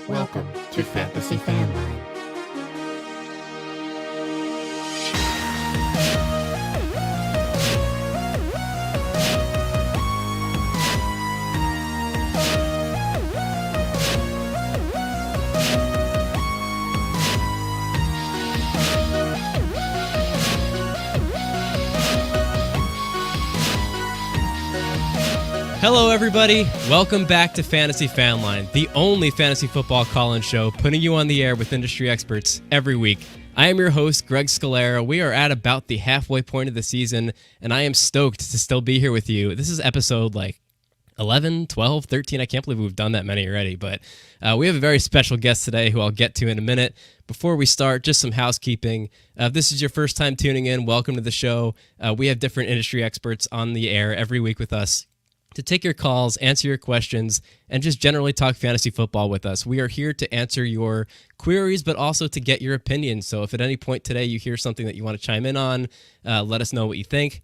Welcome to Fantasy Fanline. Hello, everybody. Welcome back to Fantasy Fanline, the only fantasy football call-in show putting you on the air with industry experts every week. I am your host, Greg Scalera. We are at about the halfway point of the season, and I am stoked to still be here with you. This is episode 11, 12, 13. I can't believe we've done that many already, but we have a very special guest today who I'll get to in a minute. Before we start, just some housekeeping. If this is your first time tuning in, welcome to the show. We have different industry experts on the air every week with us to take your calls, answer your questions, and just generally talk fantasy football with us. We are here to answer your queries, but also to get your opinions. So if at any point today you hear something that you want to chime in on, let us know what you think.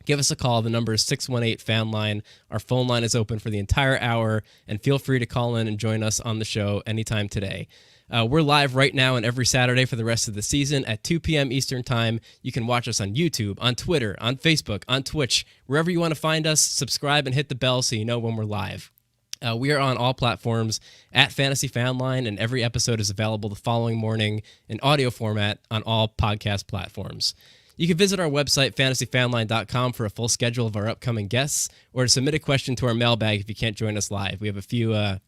Give us a call. The number is 618-FANLINE. Our phone line is open for the entire hour, and feel free to call in and join us on the show anytime today. We're live right now and every Saturday for the rest of the season at 2 p.m. Eastern Time. You can watch us on YouTube, on Twitter, on Facebook, on Twitch, wherever you want to find us. Subscribe and hit the bell so you know when we're live. We are on all platforms at Fantasy Fanline, and every episode is available the following morning in audio format on all podcast platforms. You can visit our website, fantasyfanline.com, for a full schedule of our upcoming guests, or to submit a question to our mailbag if you can't join us live. We have a few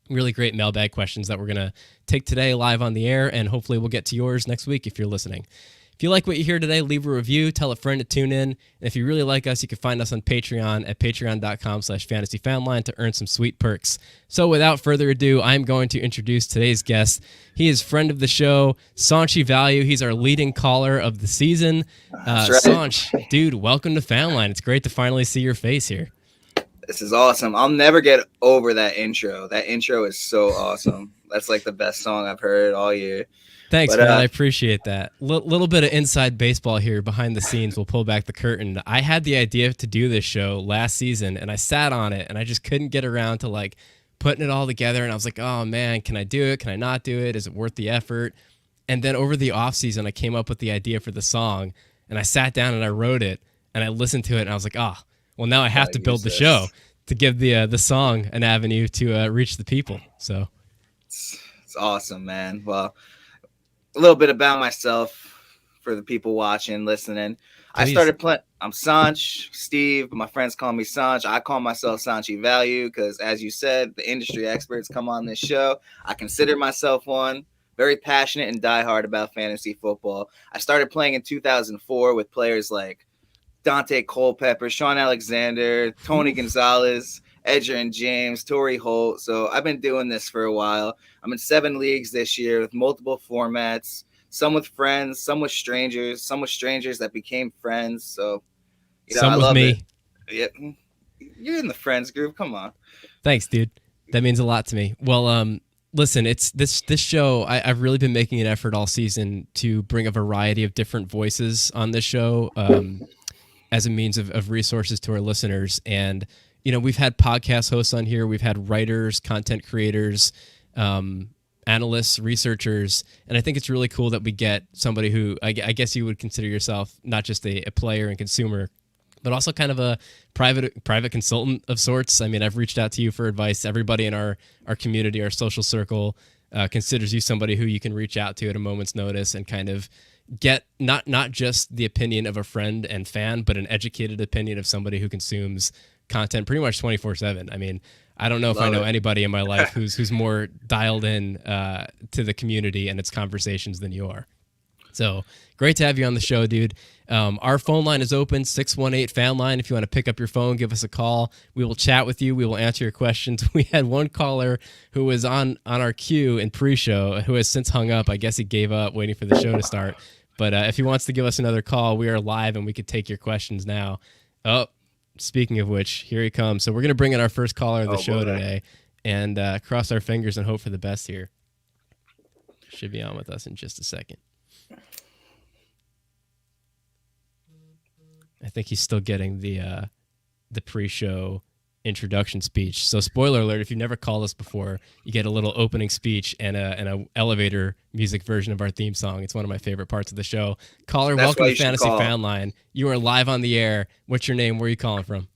really great mailbag questions that we're going to take today live on the air, and hopefully we'll get to yours next week if you're listening. If you like what you hear today, leave a review, tell a friend to tune in, and if you really like us, you can find us on Patreon at patreon.com/fantasyfanline to earn some sweet perks. So without further ado, I'm going to introduce today's guest. He is friend of the show, Saunchy Value. He's our leading caller of the season. That's right. Saunch, dude, welcome to Fanline. It's great to finally see your face here. This is awesome. I'll never get over that intro. That intro is so awesome. That's like the best song I've heard all year. Thanks, man. I appreciate that. Little bit of inside baseball here behind the scenes. We'll pull back the curtain. I had the idea to do this show last season, and I sat on it, and I just couldn't get around to putting it all together. And I was like, oh, man, can I do it? Can I not do it? Is it worth the effort? And then over the off season, I came up with the idea for the song, and I sat down and I wrote it, and I listened to it, and I was like, oh, well, now I have to build the show to give the song an avenue to reach the people. So it's awesome, man. Well, a little bit about myself for the people watching, listening. Please. I started playing. I'm Saunch, Steve. My friends call me Saunch. I call myself Saunchy Value because, as you said, the industry experts come on this show. I consider myself one. Very passionate and diehard about fantasy football. I started playing in 2004 with players like Dante Culpepper, Sean Alexander, Tony Gonzalez, Adrian James, Torrey Holt. So I've been doing this for a while. I'm in 7 leagues this year with multiple formats, some with friends, some with strangers that became friends. So, some I with love me. It. Yeah, you're in the friends group. Come on. Thanks, dude. That means a lot to me. Well, listen, it's this show. I've really been making an effort all season to bring a variety of different voices on this show. As a means of resources to our listeners. And, we've had podcast hosts on here. We've had writers, content creators, analysts, researchers. And I think it's really cool that we get somebody who I guess you would consider yourself not just a player and consumer, but also kind of a private consultant of sorts. I mean, I've reached out to you for advice. Everybody in our community, our social circle, considers you somebody who you can reach out to at a moment's notice and kind of get not just the opinion of a friend and fan, but an educated opinion of somebody who consumes content pretty much 24/7. I mean, I don't know if I know anybody in my life who's more dialed in to the community and its conversations than you are. So great to have you on the show, dude. Our phone line is open, 618-FANLINE. If you want to pick up your phone, give us a call. We will chat with you. We will answer your questions. We had one caller who was on our queue in pre-show who has since hung up. I guess he gave up waiting for the show to start. But if he wants to give us another call, we are live and we could take your questions now. Oh, speaking of which, here he comes. So we're going to bring in our first caller of the show today and cross our fingers and hope for the best here. Should be on with us in just a second. I think he's still getting the pre-show introduction speech. So spoiler alert, if you've never called us before, you get a little opening speech and a elevator music version of our theme song. It's one of my favorite parts of the show. Caller, That's welcome why to you should Fantasy call. Fanline. You are live on the air. What's your name? Where are you calling from?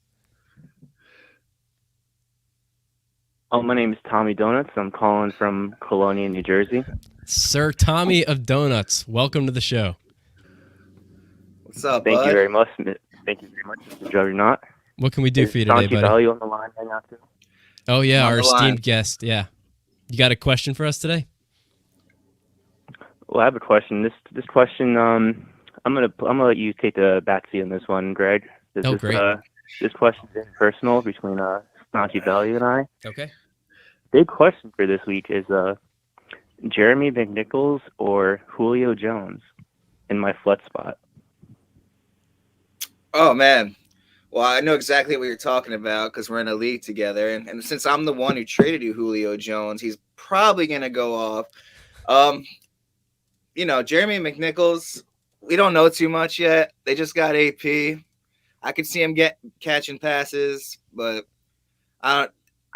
Oh, my name is Tommy Donuts. I'm calling from Colonia, New Jersey. Sir Tommy of Donuts, welcome to the show. What's up, Thank bud? you very much. Thank you very much, Mr. Juggernaut. What can we do for you today, Saunchy buddy? Value on the line right now, too. Oh, yeah, On our the esteemed line. guest. Yeah. You got a question for us today? Well, I have a question. This question, I'm gonna let you take the backseat on this one, Greg. Great. This question is personal between Saunchy Value and I. Okay. Big question for this week is Jeremy McNichols or Julio Jones in my flex spot. Oh, man. Well, I know exactly what you're talking about because we're in a league together. And since I'm the one who traded you Julio Jones, he's probably going to go off. Jeremy McNichols, we don't know too much yet. They just got AP. I could see him catching passes, but I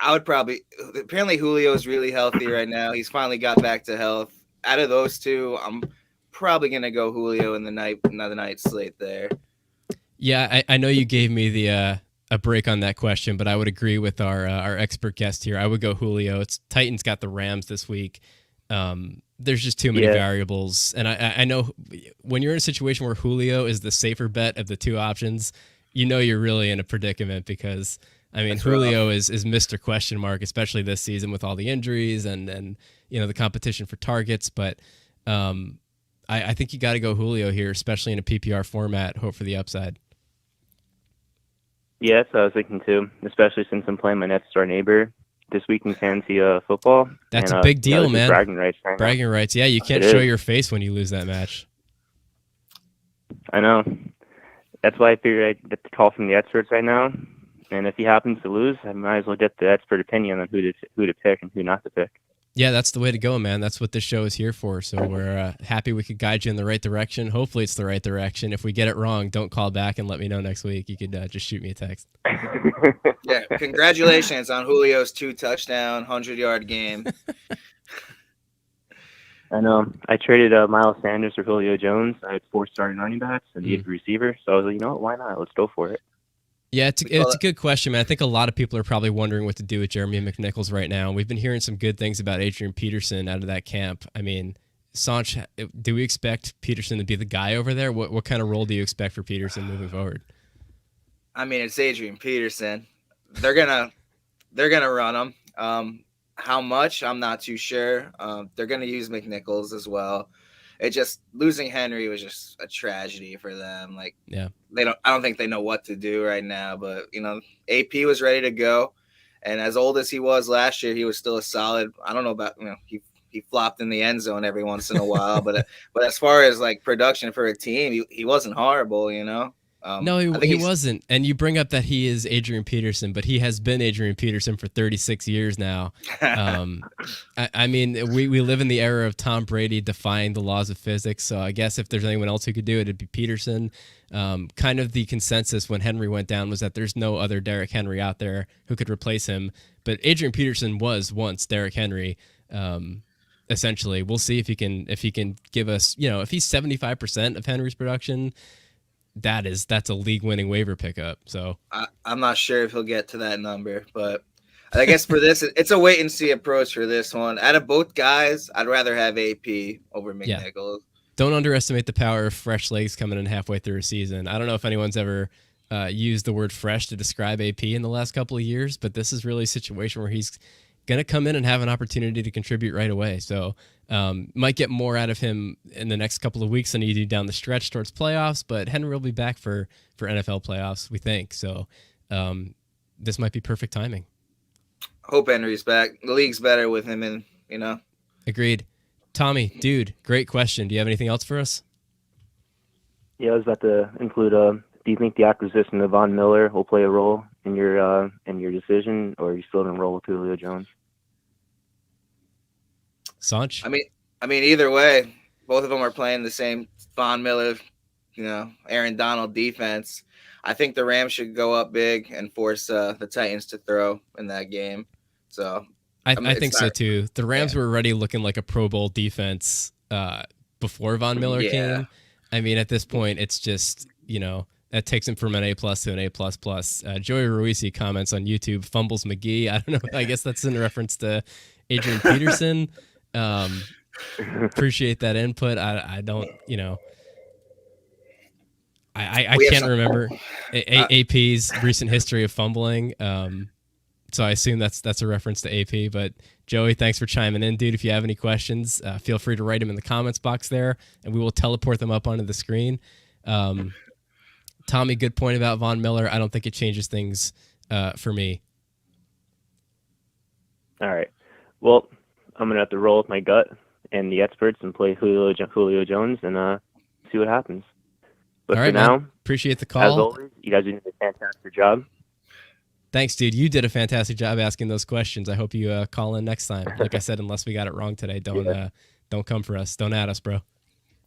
would probably – apparently Julio is really healthy right now. He's finally got back to health. Out of those two, I'm probably going to go Julio in another night slate there. Yeah, I know you gave me the a break on that question, but I would agree with our expert guest here. I would go Julio. Titans got the Rams this week. There's just too many variables, and I know when you're in a situation where Julio is the safer bet of the two options, you're really in a predicament because That's Julio rough. is Mr. Question Mark, especially this season with all the injuries and the competition for targets. But I think you got to go Julio here, especially in a PPR format. Hope for the upside. Yeah, that's what I was thinking too, especially since I'm playing my next door neighbor this week in fantasy football. That's a big deal, this is man. Bragging rights right now. Bragging rights. Yeah, you can't It show is. your face when you lose that match. I know. That's why I figured I'd get the call from the experts right now. And if he happens to lose, I might as well get the expert opinion on who to pick and who not to pick. Yeah, that's the way to go, man. That's what this show is here for. So we're happy we could guide you in the right direction. Hopefully it's the right direction. If we get it wrong, don't call back and let me know next week. You could just shoot me a text. Yeah, congratulations on Julio's 2-touchdown, 100-yard game. I know. I traded Miles Sanders for Julio Jones. I had 4 starting running backs and needed a receiver. So I was like, you know what? Why not? Let's go for it. Yeah, it's a good question, man. I think a lot of people are probably wondering what to do with Jeremy McNichols right now. We've been hearing some good things about Adrian Peterson out of that camp. Sanch, do we expect Peterson to be the guy over there? What kind of role do you expect for Peterson moving forward? It's Adrian Peterson. They're gonna run him. How much? I'm not too sure. They're gonna use McNichols as well. Losing Henry was just a tragedy for them. Yeah. I don't think they know what to do right now, but AP was ready to go. And as old as he was last year, he was still a solid. I don't know about, he flopped in the end zone every once in a while, but as far as production for a team, he wasn't horrible, No, he wasn't. And you bring up that he is Adrian Peterson, but he has been Adrian Peterson for 36 years now. We live in the era of Tom Brady defying the laws of physics. So I guess if there's anyone else who could do it, it'd be Peterson. Kind of the consensus when Henry went down was that there's no other Derrick Henry out there who could replace him. But Adrian Peterson was once Derrick Henry. Essentially, we'll see if he can give us, if he's 75% of Henry's production. That's a league-winning waiver pickup. So I'm not sure if he'll get to that number, but I guess for this, it's a wait-and-see approach for this one. Out of both guys, I'd rather have AP over McNichols. Don't underestimate the power of fresh legs coming in halfway through a season. I don't know if anyone's ever used the word fresh to describe AP in the last couple of years, but this is really a situation where he's going to come in and have an opportunity to contribute right away. So might get more out of him in the next couple of weeks than you do down the stretch towards playoffs, but Henry will be back for NFL playoffs, we think. So this might be perfect timing. Hope Henry's back. The league's better with him in, Agreed. Tommy, dude, great question. Do you have anything else for us? Yeah, I was about to include, do you think the acquisition of Von Miller will play a role in your decision, or are you still going to roll with Julio Jones? Sanch? Either way, both of them are playing the same Von Miller, Aaron Donald defense. I think the Rams should go up big and force the Titans to throw in that game. So I think so too. The Rams were already looking like a Pro Bowl defense before Von Miller came. I mean, at this point, it's just, that takes him from an A+ to an A++. Joey Ruisi comments on YouTube, fumbles McGee. I don't know. I guess that's in reference to Adrian Peterson. Appreciate that input. I don't, I can't remember AP's recent history of fumbling. So I assume that's a reference to AP. But Joey, thanks for chiming in, dude. If you have any questions, feel free to write them in the comments box there, and we will teleport them up onto the screen. Tommy, good point about Von Miller. I don't think it changes things for me. All right. Well, I'm going to have to roll with my gut and the experts and play Julio Jones and see what happens. But all right, for now, man. Appreciate the call. As always, you guys are doing a fantastic job. Thanks, dude. You did a fantastic job asking those questions. I hope you call in next time. Like I said, unless we got it wrong today, don't come for us. Don't at us, bro.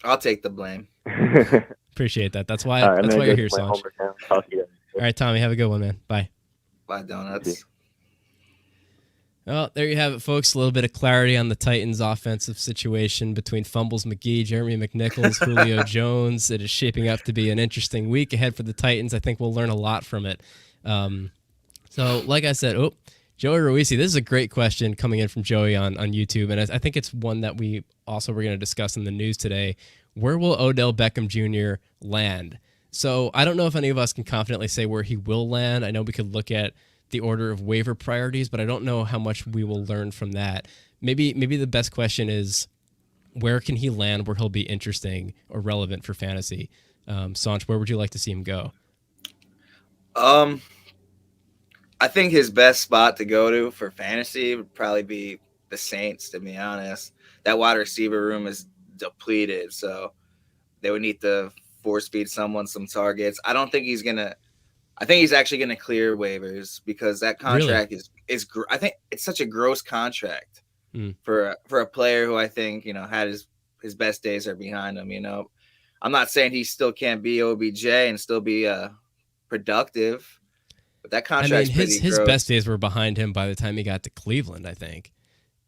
I'll take the blame. Appreciate that. That's why you're here, Sanj. All right, Tommy, have a good one, man. Bye. Bye, Donuts. Well, there you have it, folks. A little bit of clarity on the Titans' offensive situation between Fumbles McGee, Jeremy McNichols, Julio Jones. It is shaping up to be an interesting week ahead for the Titans. I think we'll learn a lot from it. So, like I said, Joey Ruisi, this is a great question coming in from Joey on YouTube, and I think it's one that we also were going to discuss in the news today. Where will Odell Beckham Jr. land? So I don't know if any of us can confidently say where he will land. I know we could look at the order of waiver priorities, but I don't know how much we will learn from that. Maybe the best question is, where can he land where he'll be interesting or relevant for fantasy? Sanch, where would you like to see him go? I think his best spot to go to for fantasy would probably be the Saints, to be honest. That wide receiver room is depleted, so they would need to force feed someone some targets. I think he's actually going to clear waivers because that contract is I think it's such a gross contract for a player who I think, had his best days are behind him, I'm not saying he still can't be OBJ and still be productive, but that contract his best days were behind him by the time he got to Cleveland, I think.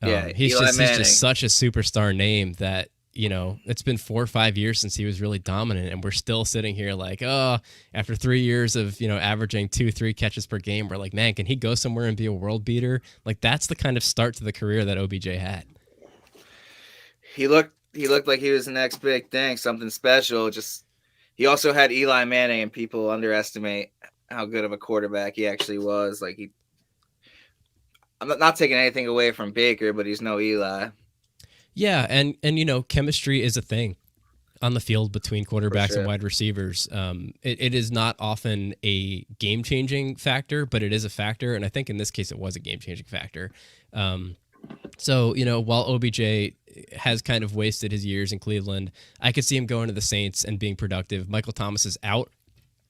He's just such a superstar name that, it's been 4 or 5 years since he was really dominant, and we're still sitting here like, after 3 years of, averaging 2-3 catches per game, we're like, man, can he go somewhere and be a world beater? Like, that's the kind of start to the career that OBJ had. He looked like he was the next big thing, something special. Just he also had Eli Manning, and people underestimate how good of a quarterback he actually was. Like I'm not taking anything away from Baker, but he's no Eli. Yeah, and chemistry is a thing on the field between quarterbacks and wide receivers. It is not often a game-changing factor, but it is a factor, and I think in this case it was a game-changing factor. So, while OBJ has kind of wasted his years in Cleveland, I could see him going to the Saints and being productive. Michael Thomas is out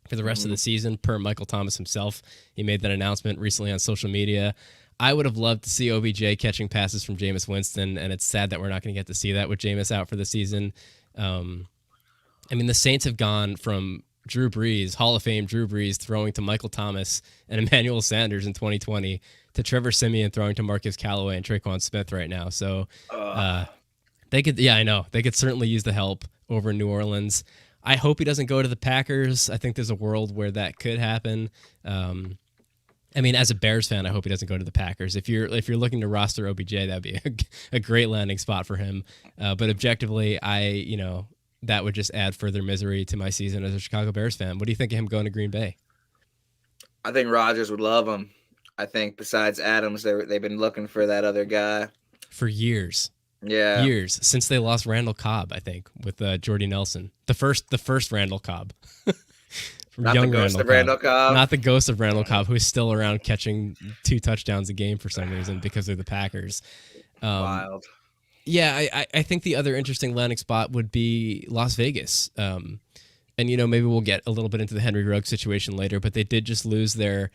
for the rest of the season, per Michael Thomas himself. He made that announcement recently on social media. I would have loved to see OBJ catching passes from Jameis Winston, and it's sad that we're not going to get to see that with Jameis out for the season. The Saints have gone from Drew Brees, Hall of Fame Drew Brees, throwing to Michael Thomas and Emmanuel Sanders in 2020 to Trevor Siemian throwing to Marcus Callaway and Traquan Smith right now. So they could certainly use the help over in New Orleans. I hope he doesn't go to the Packers. I think there's a world where that could happen. As a Bears fan, I hope he doesn't go to the Packers. If you're looking to roster OBJ, that'd be a great landing spot for him. But objectively, that would just add further misery to my season as a Chicago Bears fan. What do you think of him going to Green Bay? I think Rodgers would love him. I think besides Adams, they've been looking for that other guy for years. Yeah, years since they lost Randall Cobb. I think with Jordy Nelson, the first Randall Cobb. Not the ghost of Randall Cobb. Not the ghost of Randall Cobb, who's still around catching 2 touchdowns a game for some reason because of the Packers. Wild. Yeah, I think the other interesting landing spot would be Las Vegas. And, maybe we'll get a little bit into the Henry Ruggs situation later, but they did just lose their,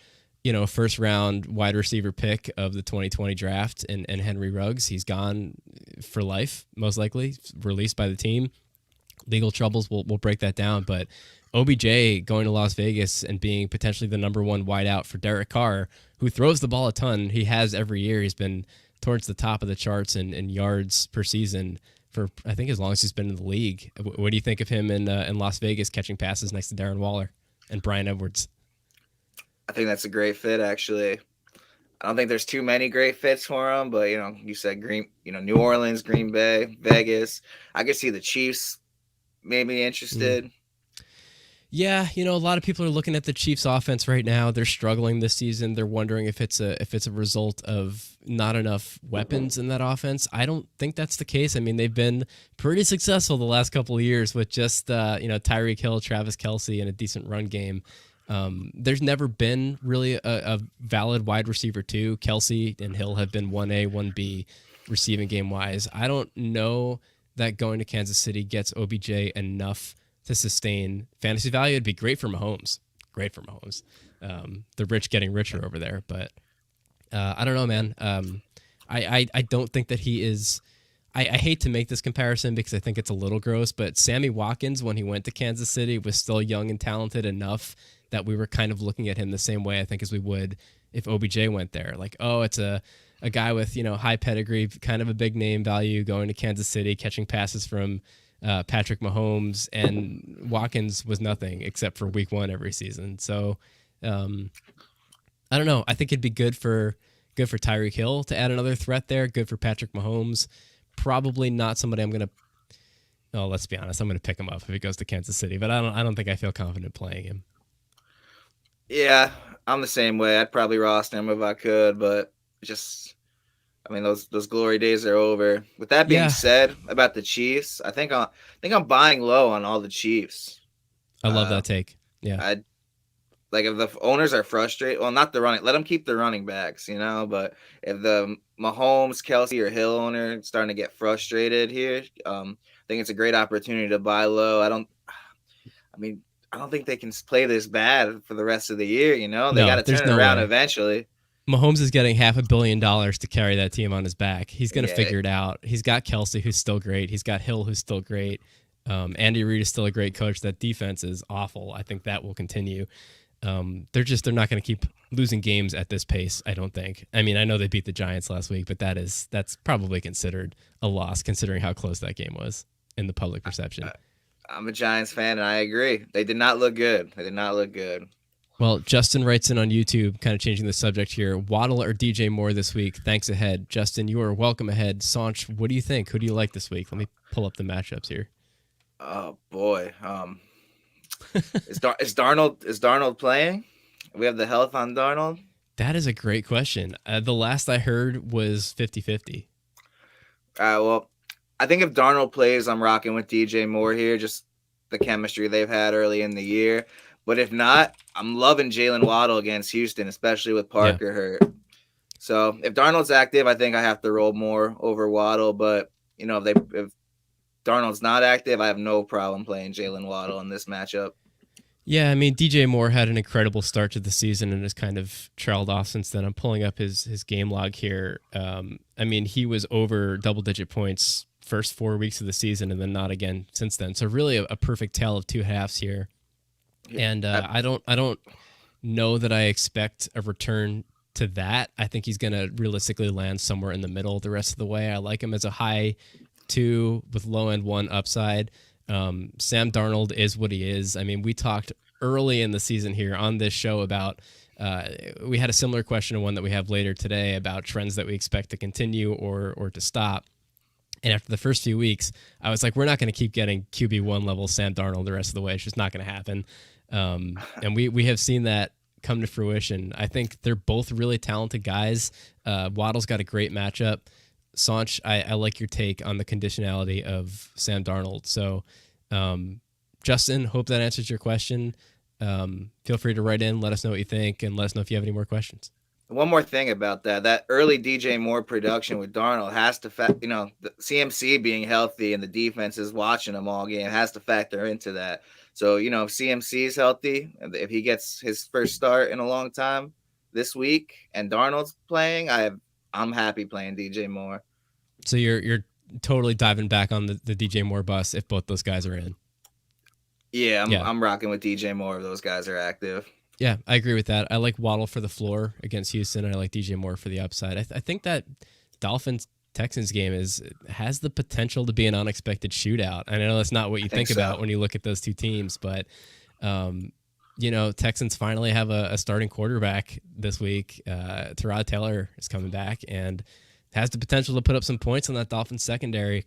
first round wide receiver pick of the 2020 draft and Henry Ruggs. He's gone for life, most likely, released by the team. Legal troubles will break that down, but OBJ going to Las Vegas and being potentially the number one wideout for Derek Carr, who throws the ball a ton. He has every year. He's been towards the top of the charts in yards per season for, I think, as long as he's been in the league. What do you think of him in Las Vegas catching passes next to Darren Waller and Bryan Edwards? I think that's a great fit, actually. I don't think there's too many great fits for him, but you said New Orleans, Green Bay, Vegas. I could see the Chiefs maybe interested. Yeah, a lot of people are looking at the Chiefs offense right now. They're struggling this season. They're wondering if it's a result of not enough weapons in that offense. I don't think that's the case. I mean, they've been pretty successful the last couple of years with just Tyreek Hill, Travis Kelce, and a decent run game. There's never been really a valid wide receiver too. Kelce and Hill have been 1A, 1B receiving game wise. I don't know that going to Kansas City gets OBJ enough to sustain fantasy value. It'd be great for Mahomes. The rich getting richer over there, but I don't know, man. I don't think that he is. I hate to make this comparison because I think it's a little gross, but Sammy Watkins, when he went to Kansas City, was still young and talented enough that we were kind of looking at him the same way, I think, as we would if OBJ went there. Like, oh, it's a guy with, high pedigree, kind of a big name value going to Kansas City, catching passes from Patrick Mahomes, and Watkins was nothing except for week 1 every season. So I don't know. I think it'd be good for Tyreek Hill to add another threat there. Good for Patrick Mahomes. Probably not somebody I'm going to. Oh, let's be honest. I'm going to pick him up if he goes to Kansas City, but I don't think I feel confident playing him. Yeah, I'm the same way. I'd probably roster him if I could, but those glory days are over. With that being said, about the Chiefs, I think I'm buying low on all the Chiefs. I love that take. Yeah, if the owners are frustrated, well, not the running, let them keep the running backs, but if the Mahomes, Kelce, or Hill owner is starting to get frustrated here, I think it's a great opportunity to buy low. I don't think they can play this bad for the rest of the year. They got to turn it around eventually. Mahomes is getting $500 million to carry that team on his back. He's going to figure it out. He's got Kelce, who's still great. He's got Hill, who's still great. Andy Reid is still a great coach. That defense is awful. I think that will continue. They're not going to keep losing games at this pace, I don't think. I mean, I know they beat the Giants last week, but that's probably considered a loss considering how close that game was in the public perception. I'm a Giants fan, and I agree. They did not look good. Well, Justin writes in on YouTube, kind of changing the subject here. Waddle or DJ Moore this week? Thanks ahead. Justin, you are welcome ahead. Saunch, what do you think? Who do you like this week? Let me pull up the matchups here. Oh, boy. Is Darnold playing? We have the health on Darnold? That is a great question. The last I heard was 50-50. Well, I think if Darnold plays, I'm rocking with DJ Moore here, just the chemistry they've had early in the year. But if not, I'm loving Jalen Waddle against Houston, especially with Parker hurt. So if Darnold's active, I think I have to roll Moore over Waddle. But, if Darnold's not active, I have no problem playing Jalen Waddle in this matchup. Yeah, I mean, DJ Moore had an incredible start to the season and has kind of trailed off since then. I'm pulling up his game log here. He was over double-digit points first 4 weeks of the season and then not again since then. So really a perfect tale of two halves here. And I don't know that I expect a return to that. I think he's going to realistically land somewhere in the middle the rest of the way. I like him as a high 2 with low end 1 upside. Sam Darnold is what he is. I mean, we talked early in the season here on this show about we had a similar question to one that we have later today about trends that we expect to continue or to stop. And after the first few weeks, I was like, we're not going to keep getting QB1 level Sam Darnold the rest of the way. It's just not going to happen. And we have seen that come to fruition. I think they're both really talented guys. Waddle's got a great matchup. Saunch, I like your take on the conditionality of Sam Darnold. So, Justin, hope that answers your question. Feel free to write in, let us know what you think, and let us know if you have any more questions. One more thing about that early DJ Moore production with Darnold has to the CMC being healthy and the defense is watching them all game has to factor into that. So, if CMC is healthy, if he gets his first start in a long time this week and Darnold's playing, I'm happy playing DJ Moore. So you're totally diving back on the DJ Moore bus if both those guys are in. Yeah, Yeah. I'm rocking with DJ Moore if those guys are active. Yeah, I agree with that. I like Waddle for the floor against Houston. I like DJ Moore for the upside. I think that Dolphins Texans game has the potential to be an unexpected shootout. I know that's not what you think about when you look at those two teams, but Texans finally have a starting quarterback this week. Tyrod Taylor is coming back and has the potential to put up some points on that Dolphins secondary.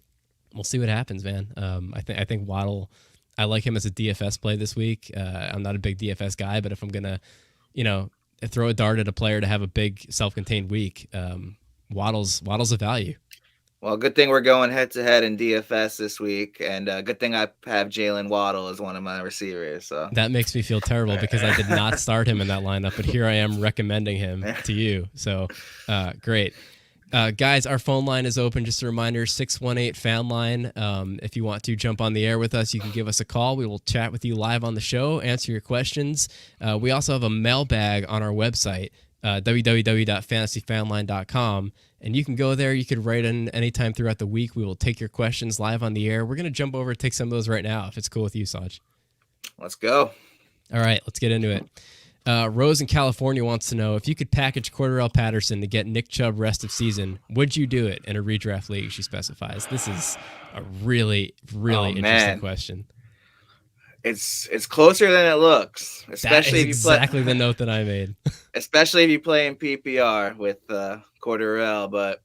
We'll see what happens, man. I think Waddle. I like him as a DFS play this week. I'm not a big DFS guy, but if I'm gonna, throw a dart at a player to have a big self-contained week, Waddle's a value. Well, good thing we're going head-to-head in DFS this week, and good thing I have Jalen Waddle as one of my receivers. So that makes me feel terrible because I did not start him in that lineup, but here I am recommending him to you. So great. Guys, our phone line is open. Just a reminder, 618-FANLINE. If you want to jump on the air with us, you can give us a call. We will chat with you live on the show, answer your questions. We also have a mailbag on our website, www.fantasyfanline.com. And you can go there. You could write in anytime throughout the week. We will take your questions live on the air. We're going to jump over and take some of those right now, if it's cool with you, Sanj. Let's go. All right, let's get into it. Rose in California wants to know, if you could package Cordarrelle Patterson to get Nick Chubb rest of season, would you do it in a redraft league, she specifies? This is a really interesting question. It's closer than it looks, especially if you exactly the note that I made. Especially if you play in PPR with Cordarrelle. But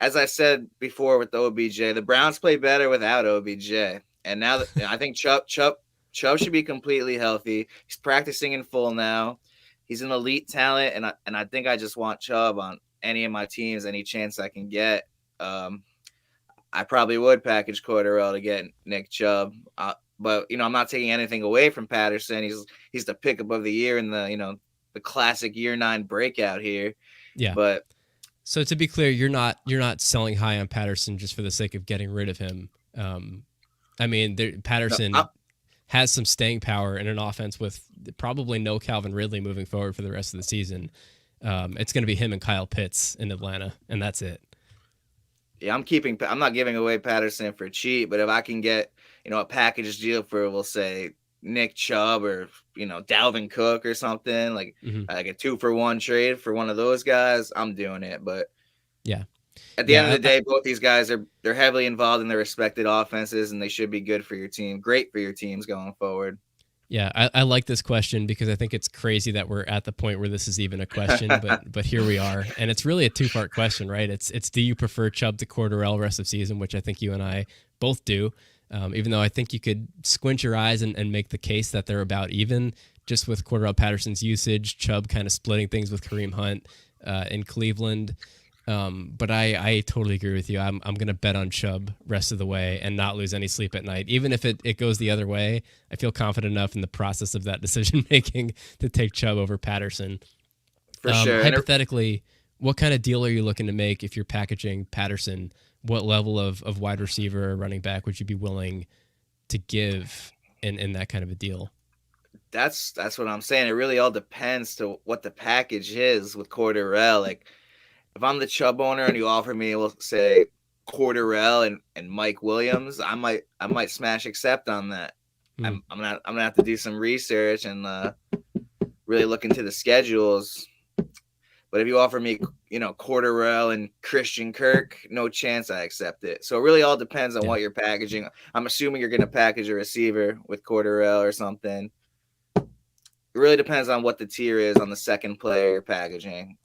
as I said before with the OBJ, the Browns play better without OBJ. And now that I think Chubb should be completely healthy. He's practicing in full now. He's an elite talent, and I think I just want Chubb on any of my teams, any chance I can get. I probably would package Cordarrelle to get Nick Chubb. But I'm not taking anything away from Patterson. He's the pickup of the year in the classic year 9 breakout here. Yeah. But so to be clear, you're not selling high on Patterson just for the sake of getting rid of him. Patterson has some staying power in an offense with probably no Calvin Ridley moving forward for the rest of the season. It's going to be him and Kyle Pitts in Atlanta, and that's it. Yeah, I'm not giving away Patterson for cheap, but if I can get, a package deal for, we'll say, Nick Chubb or, Dalvin Cook or something, like like a 2-for-1 trade for one of those guys, I'm doing it. But yeah, at the end of the day, both these guys they're heavily involved in their respected offenses, and they should be good for your team, great for your teams going forward. Yeah, I like this question because I think it's crazy that we're at the point where this is even a question, but here we are. And it's really a two-part question, right? It's do you prefer Chubb to Cordarrelle rest of season, which I think you and I both do, even though I think you could squint your eyes and make the case that they're about even, just with Cordarrelle Patterson's usage, Chubb kind of splitting things with Kareem Hunt in Cleveland. But I totally agree with you. I'm going to bet on Chubb rest of the way and not lose any sleep at night. Even if it goes the other way, I feel confident enough in the process of that decision-making to take Chubb over Patterson. For sure. Hypothetically, what kind of deal are you looking to make if you're packaging Patterson? What level of wide receiver or running back would you be willing to give in that kind of a deal? That's what I'm saying. It really all depends to what the package is with Cordarrelle. Like, if I'm the Chubb owner and you offer me, we'll say, Cordarrelle and Mike Williams, I might smash accept on that. I'm gonna have to do some research and really look into the schedules. But if you offer me, Cordarrelle and Christian Kirk, no chance I accept it. So it really all depends on what you're packaging. I'm assuming you're gonna package a receiver with Cordarrelle or something. It really depends on what the tier is on the second player you're packaging.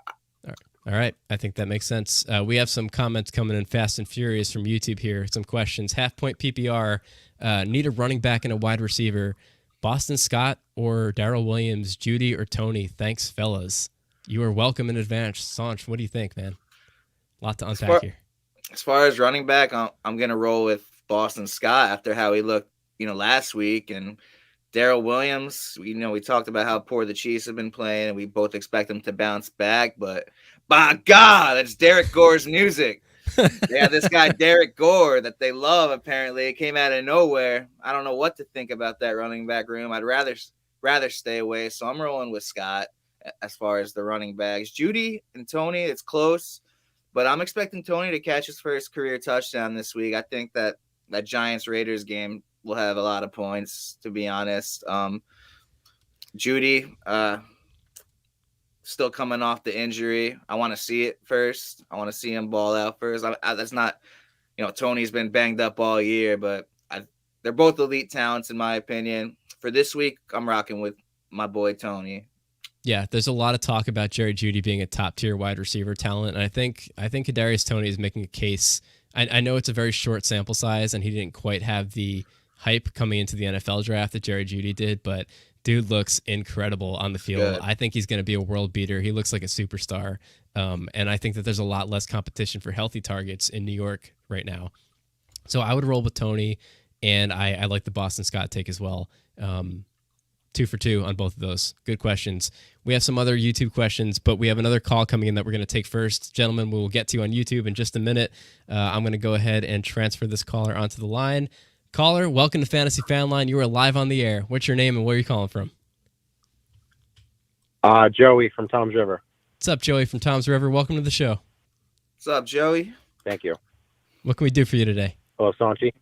All right. I think that makes sense. We have some comments coming in fast and furious from YouTube here. Some questions. Half-point PPR. Need a running back and a wide receiver. Boston Scott or Darrell Williams, Judy or Tony? Thanks, fellas. You are welcome in advance. Sanch, what do you think, man? A lot to unpack here. As far as running back, I'm going to roll with Boston Scott after how he looked, last week. And Darrell Williams, we talked about how poor the Chiefs have been playing, and we both expect them to bounce back. But by God, that's Derek Gore's music. Yeah, this guy Derek Gore that they love, apparently, it came out of nowhere. I don't know what to think about that running back room. I'd rather stay away. So I'm rolling with Scott as far as the running backs. Judy and Tony, it's close, but I'm expecting Tony to catch his first career touchdown this week. I think that Giants-Raiders game will have a lot of points, to be honest. Judy, still coming off the injury. I want to see it first. I want to see him ball out first. That's not, Tony's been banged up all year, but they're both elite talents in my opinion. For this week, I'm rocking with my boy Tony. Yeah, there's a lot of talk about Jerry Jeudy being a top-tier wide receiver talent, and I think Kadarius Toney is making a case. I know it's a very short sample size, and he didn't quite have the hype coming into the NFL draft that Jerry Jeudy did, but dude looks incredible on the field. Good. I think he's going to be a world beater. He looks like a superstar, and I think that there's a lot less competition for healthy targets in New York right now. So I would roll with Toney, and I like the Boston Scott take as well. 2 for 2 on both of those. Good questions. We have some other YouTube questions, but we have another call coming in that we're going to take first. Gentlemen, we will get to on YouTube in just a minute. I'm going to go ahead and transfer this caller onto the line. Caller, welcome to Fantasy Fanline. You are live on the air. What's your name and where are you calling from? Joey from Tom's River. What's up, Joey from Tom's River? Welcome to the show. What's up, Joey? Thank you. What can we do for you today? Hello, Saunchy.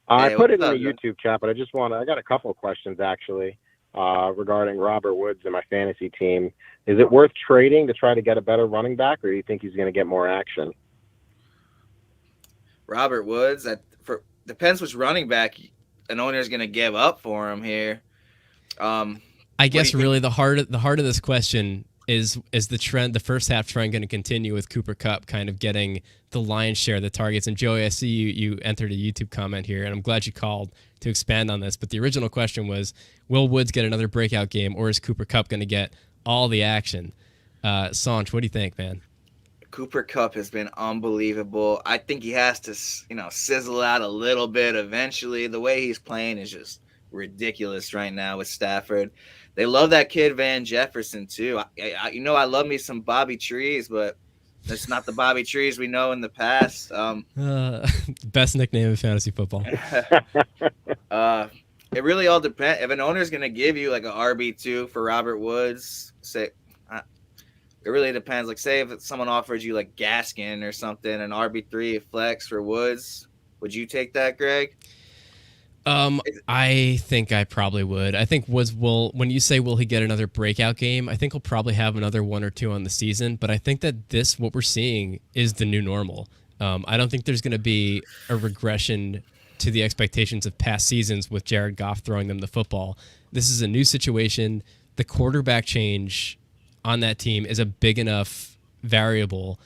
I put it in the up, YouTube chat, but I got a couple of questions actually regarding Robert Woods and my fantasy team. Is it worth trading to try to get a better running back, or do you think he's going to get more action? Robert Woods, depends which running back an owner is going to give up for him here. I guess really the heart of this question is the first half trend going to continue with Cooper Kupp kind of getting the lion's share of the targets? And Joey, I see you entered a YouTube comment here, and I'm glad you called to expand on this. But the original question was, will Woods get another breakout game, or is Cooper Kupp going to get all the action? Saunch, what do you think, man? Cooper Kupp has been unbelievable. I think he has to, sizzle out a little bit eventually. The way he's playing is just ridiculous right now with Stafford. They love that kid Van Jefferson too. I love me some Bobby Trees, but that's not the Bobby Trees we know in the past. Best nickname in fantasy football. It really all depends. If an owner is going to give you like an RB2 for Robert Woods, it really depends. Like, say if someone offered you like Gaskin or something, an RB3 flex for Woods, would you take that, Greg? I think I probably would. I think Woods when you say will he get another breakout game, I think he'll probably have another 1 or 2 on the season. But I think that what we're seeing is the new normal. I don't think there's going to be a regression to the expectations of past seasons with Jared Goff throwing them the football. This is a new situation. The quarterback change on that team is a big enough variable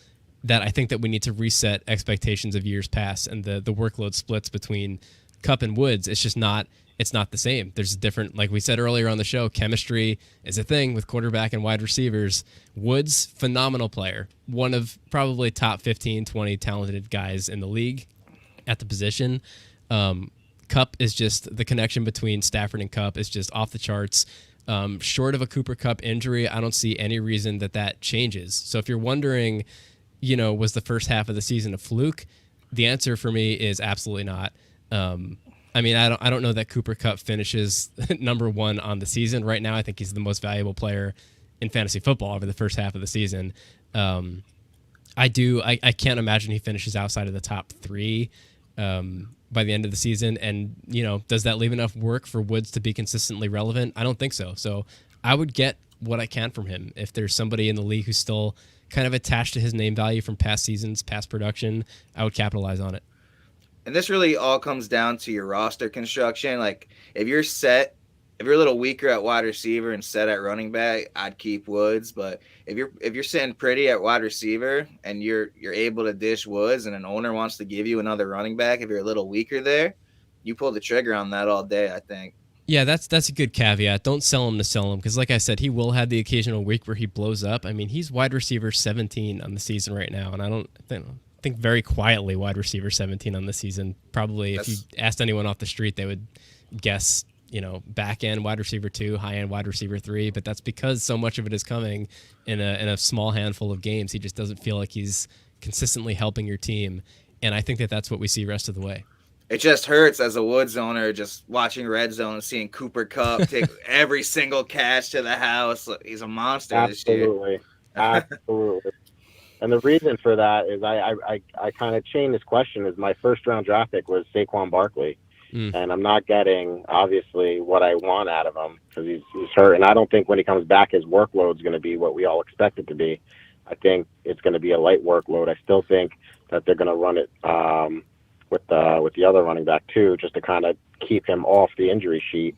that I think that we need to reset expectations of years past, and the workload splits between Kupp and Woods. It's not the same. There's a different, like we said earlier on the show, chemistry is a thing with quarterback and wide receivers. Woods, phenomenal player. One of probably top 15, 20 talented guys in the league at the position. Kupp is just, the connection between Stafford and Kupp is just off the charts. Short of a Cooper Kupp injury, I don't see any reason that changes. So if you're wondering, was the first half of the season a fluke? The answer for me is absolutely not. I don't know that Cooper Kupp finishes number 1 on the season. Right now, I think he's the most valuable player in fantasy football over the first half of the season. I can't imagine he finishes outside of the top 3 by the end of the season. And, does that leave enough work for Woods to be consistently relevant? I don't think so. So I would get what I can from him. If there's somebody in the league who's still kind of attached to his name value from past seasons, past production, I would capitalize on it. And this really all comes down to your roster construction. Like, if you're a little weaker at wide receiver and set at running back, I'd keep Woods. But if you're sitting pretty at wide receiver and you're able to dish Woods, and an owner wants to give you another running back, if you're a little weaker there, you pull the trigger on that all day, I think. Yeah, that's a good caveat. Don't sell him to sell him, because like I said, he will have the occasional week where he blows up. I mean, he's wide receiver 17 on the season right now, and I think very quietly wide receiver 17 on the season. Probably if you asked anyone off the street, they would guess, back end wide receiver 2, high end wide receiver 3, but that's because so much of it is coming in a small handful of games. He just doesn't feel like he's consistently helping your team, and I think that that's what we see rest of the way. It just hurts as a Woods owner just watching Red Zone and seeing Cooper Kupp take every single catch to the house. He's a monster this year. Absolutely. And the reason for that is I kind of chained this question is my first round draft pick was Saquon Barkley. and I'm not getting, obviously, what I want out of him because he's hurt. And I don't think when he comes back, his workload is going to be what we all expect it to be. I think it's going to be a light workload. I still think that they're going to run it with the other running back, too, just to kind of keep him off the injury sheet.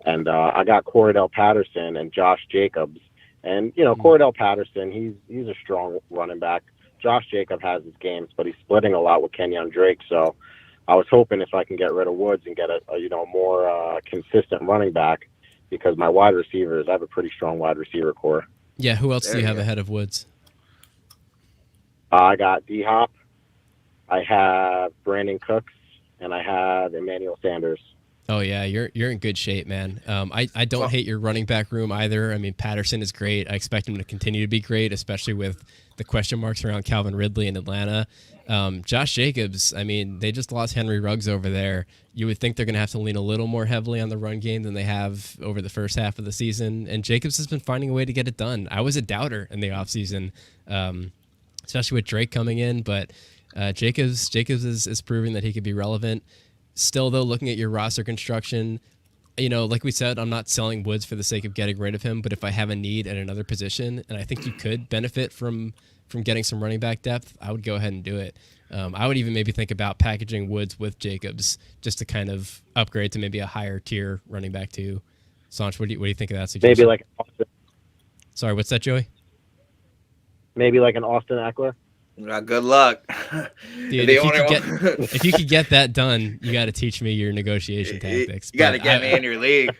And I got Cordell Patterson and Josh Jacobs. And, Cordell Patterson, he's a strong running back. Josh Jacobs has his games, but he's splitting a lot with Kenyon Drake. So I was hoping if I can get rid of Woods and get a more consistent running back, because my wide receivers, I have a pretty strong wide receiver core. Yeah, who else do you have ahead of Woods? I got D-Hop, I have Brandon Cooks, and I have Emmanuel Sanders. Oh yeah, you're in good shape, man. I don't hate your running back room either. I mean, Patterson is great. I expect him to continue to be great, especially with the question marks around Calvin Ridley in Atlanta. Josh Jacobs, I mean, they just lost Henry Ruggs over there. You would think they're going to have to lean a little more heavily on the run game than they have over the first half of the season. And Jacobs has been finding a way to get it done. I was a doubter in the offseason, especially with Drake coming in, but Jacobs is proving that he could be relevant. Still, though, looking at your roster construction, like we said, I'm not selling Woods for the sake of getting rid of him, but if I have a need at another position, and I think you could benefit from getting some running back depth, I would go ahead and do it. I would even maybe think about packaging Woods with Jacobs just to kind of upgrade to maybe a higher tier running back too. Sanch, what do you think of that suggestion? Maybe like Austin. Sorry, what's that, Joey? Maybe like an Austin Eckler. Good luck. Dude, if you could get that done, you got to teach me your negotiation tactics. You got to get me in your league.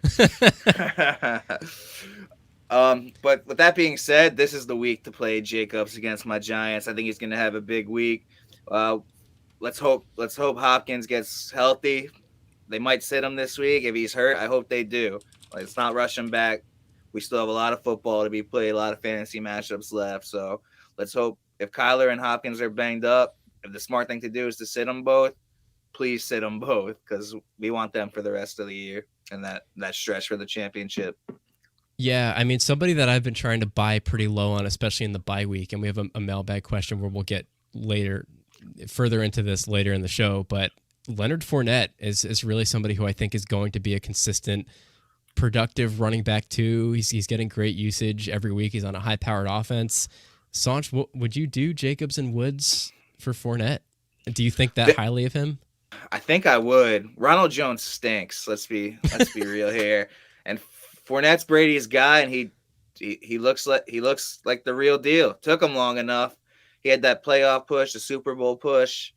But with that being said, this is the week to play Jacobs against my Giants. I think he's going to have a big week. Let's hope Hopkins gets healthy. They might sit him this week. If he's hurt, I hope they do. Let's not rush him back. We still have a lot of football to be played, a lot of fantasy matchups left. So let's hope. If Kyler and Hopkins are banged up, if the smart thing to do is to sit them both, please sit them both because we want them for the rest of the year and that stretch for the championship. Yeah, I mean, somebody that I've been trying to buy pretty low on, especially in the bye week, and we have a mailbag question where we'll get further into this later in the show, but Leonard Fournette is really somebody who I think is going to be a consistent, productive running back too. He's getting great usage every week. He's on a high-powered offense. Sanch, would you do Jacobs and Woods for Fournette? Do you think that highly of him? I think I would. Ronald Jones stinks. Let's be real here. And Fournette's Brady's guy, and he looks like the real deal. Took him long enough. He had that playoff push, the Super Bowl push.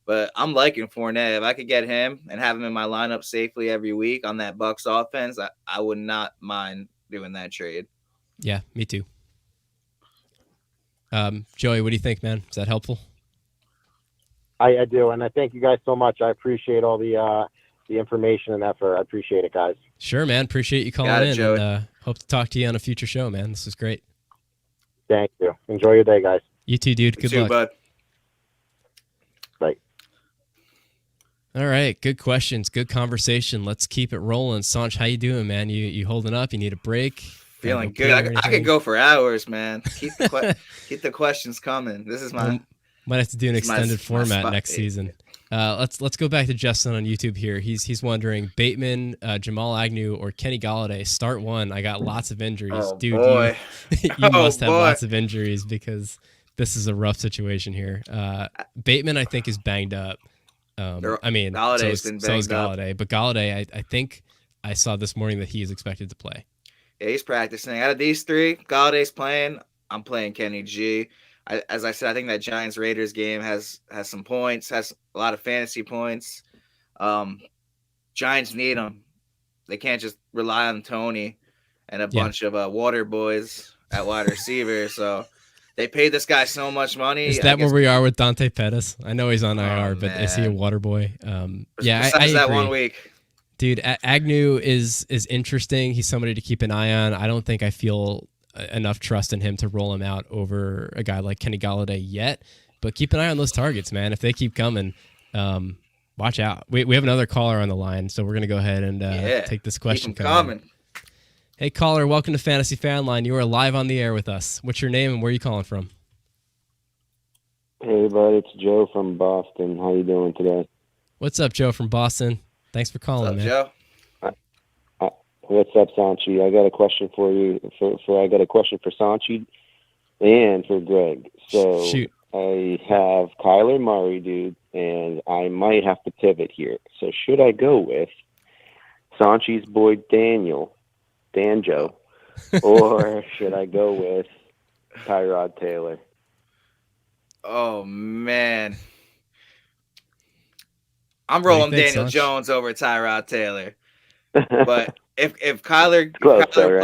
But I'm liking Fournette. If I could get him and have him in my lineup safely every week on that Bucs offense, I would not mind doing that trade. Yeah, me too. Joey, what do you think, man? Is that helpful? I do, and I thank you guys so much. I appreciate all the information and effort. I appreciate it, guys. Sure, man. Appreciate you calling in. Joey. And hope to talk to you on a future show, man. This is great. Thank you. Enjoy your day, guys. You too, dude. Good luck. Bud. Bye. All right, good questions, good conversation. Let's keep it rolling. Sanch, how you doing, man? You holding up? You need a break? Feeling good. I could go for hours, man. Keep the questions coming. This is my. Might have to do an extended format next season. Let's go back to Justin on YouTube here. He's wondering Bateman, Jamal Agnew, or Kenny Golladay. Start one. I got lots of injuries, dude. Boy. You must have lots of injuries because this is a rough situation here. Bateman, I think, is banged up. I mean, Galladay's been banged is Golladay, but Golladay, I think I saw this morning that he is expected to play. Yeah, he's practicing. Out of these three, Galladay's playing. I'm playing Kenny G. As I said, I think that Giants-Raiders game has some points, has a lot of fantasy points. Giants need them. They can't just rely on Tony and a bunch of water boys at wide receiver. So they paid this guy so much money. Is that where we are with Dante Pettis? I know he's on IR, but is he a water boy? Besides I that agree. 1 week. Dude, Agnew is interesting. He's somebody to keep an eye on. I don't think I feel enough trust in him to roll him out over a guy like Kenny Golladay yet. But keep an eye on those targets, man. If they keep coming, watch out. We have another caller on the line, so we're going to go ahead and take this question. Keep coming. Hey, caller, welcome to Fantasy Fanline. You are live on the air with us. What's your name and where are you calling from? Hey, bud, it's Joe from Boston. How you doing today? What's up, Joe from Boston? Thanks for calling, What's man. up, Joe? What's up, Saunchy? I got a question for you. I got a question for Saunchy and for Greg. So Shoot. I have Kyler Murray, dude, and I might have to pivot here. So should I go with Saunchy's boy Danjo, or should I go with Tyrod Taylor? Oh man, I'm What do you rolling think, Daniel Sanch? Jones over Tyrod Taylor. But if Kyler Close though, right?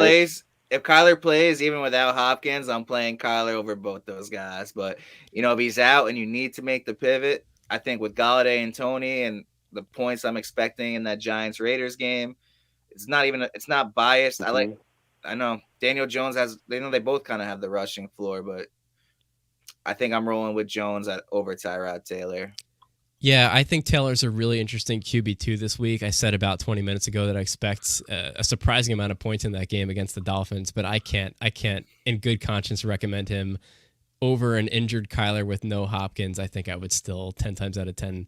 plays even without Hopkins, I'm playing Kyler over both those guys. But if he's out and you need to make the pivot, I think with Galladay and Tony and the points I'm expecting in that Giants Raiders game, it's not biased. Mhm. I know Daniel Jones they both kind of have the rushing floor, but I think I'm rolling with Jones over Tyrod Taylor. Yeah, I think Taylor's a really interesting QB2 this week. I said about 20 minutes ago that I expect a surprising amount of points in that game against the Dolphins, but I can't in good conscience recommend him over an injured Kyler with no Hopkins. I think I would still 10 times out of 10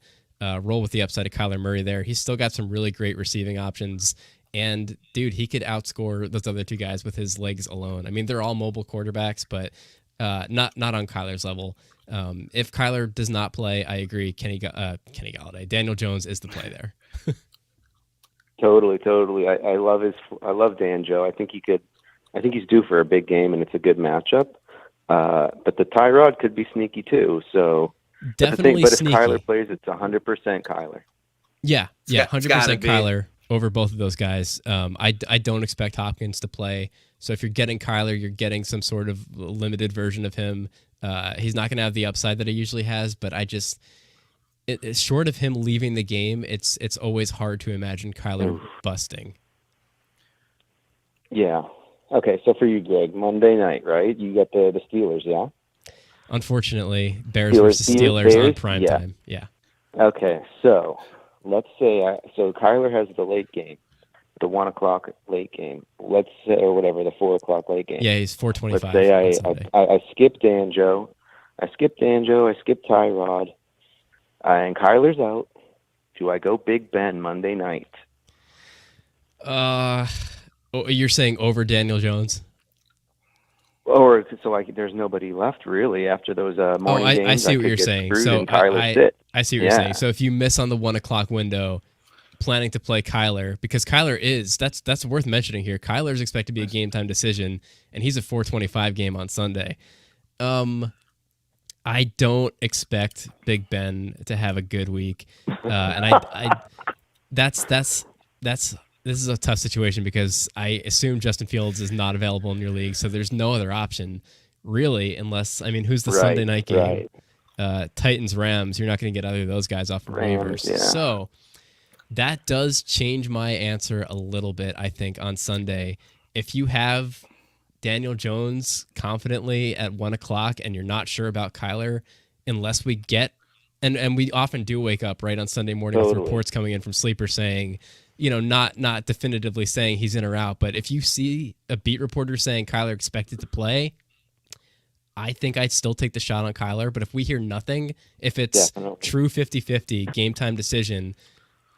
roll with the upside of Kyler Murray there. He's still got some really great receiving options, and dude, he could outscore those other two guys with his legs alone. I mean, they're all mobile quarterbacks, but not on Kyler's level. If Kyler does not play, I agree. Kenny Galladay, Daniel Jones is the play there. Totally. I love Danjo. I think he's due for a big game, and it's a good matchup. But the Tyrod could be sneaky too. So Definitely but sneaky. if Kyler plays, it's 100% Kyler. Yeah, 100% be. Kyler over both of those guys. I don't expect Hopkins to play. So if you're getting Kyler, you're getting some sort of limited version of him. He's not going to have the upside that he usually has, but it's short of him leaving the game, it's always hard to imagine Kyler busting. Yeah. Okay, so for you, Greg, Monday night, right? You got the Steelers, yeah? Unfortunately, Bears versus Steelers on prime time. Yeah. Okay, so let's say Kyler has the late game, the 1 o'clock late game. Let's say, or whatever, the 4 o'clock late game. Yeah, he's 4:25. Let's say I skip Danjo, I skip Tyrod, and Kyler's out. Do I go Big Ben Monday night? You're saying over Daniel Jones? Or there's nobody left really after those morning games. I see what you're saying. So I see what you're saying. So if you miss on the 1 o'clock window, planning to play Kyler, because Kyler that's worth mentioning here. Kyler's expected to be a game time decision, and he's a 4:25 game on Sunday. I don't expect Big Ben to have a good week, and this is a tough situation because I assume Justin Fields is not available in your league, so there's no other option really, unless who's the Sunday night game? Right. Titans Rams. You're not going to get either of those guys off of waivers, yeah. So that does change my answer a little bit. I think on Sunday, if you have Daniel Jones confidently at 1 o'clock and you're not sure about Kyler, unless we get and we often do wake up right on Sunday morning with reports coming in from sleepers saying, not definitively saying he's in or out, but if you see a beat reporter saying Kyler expected to play, I think I'd still take the shot on Kyler. But if we hear nothing, if it's true 50-50 game time decision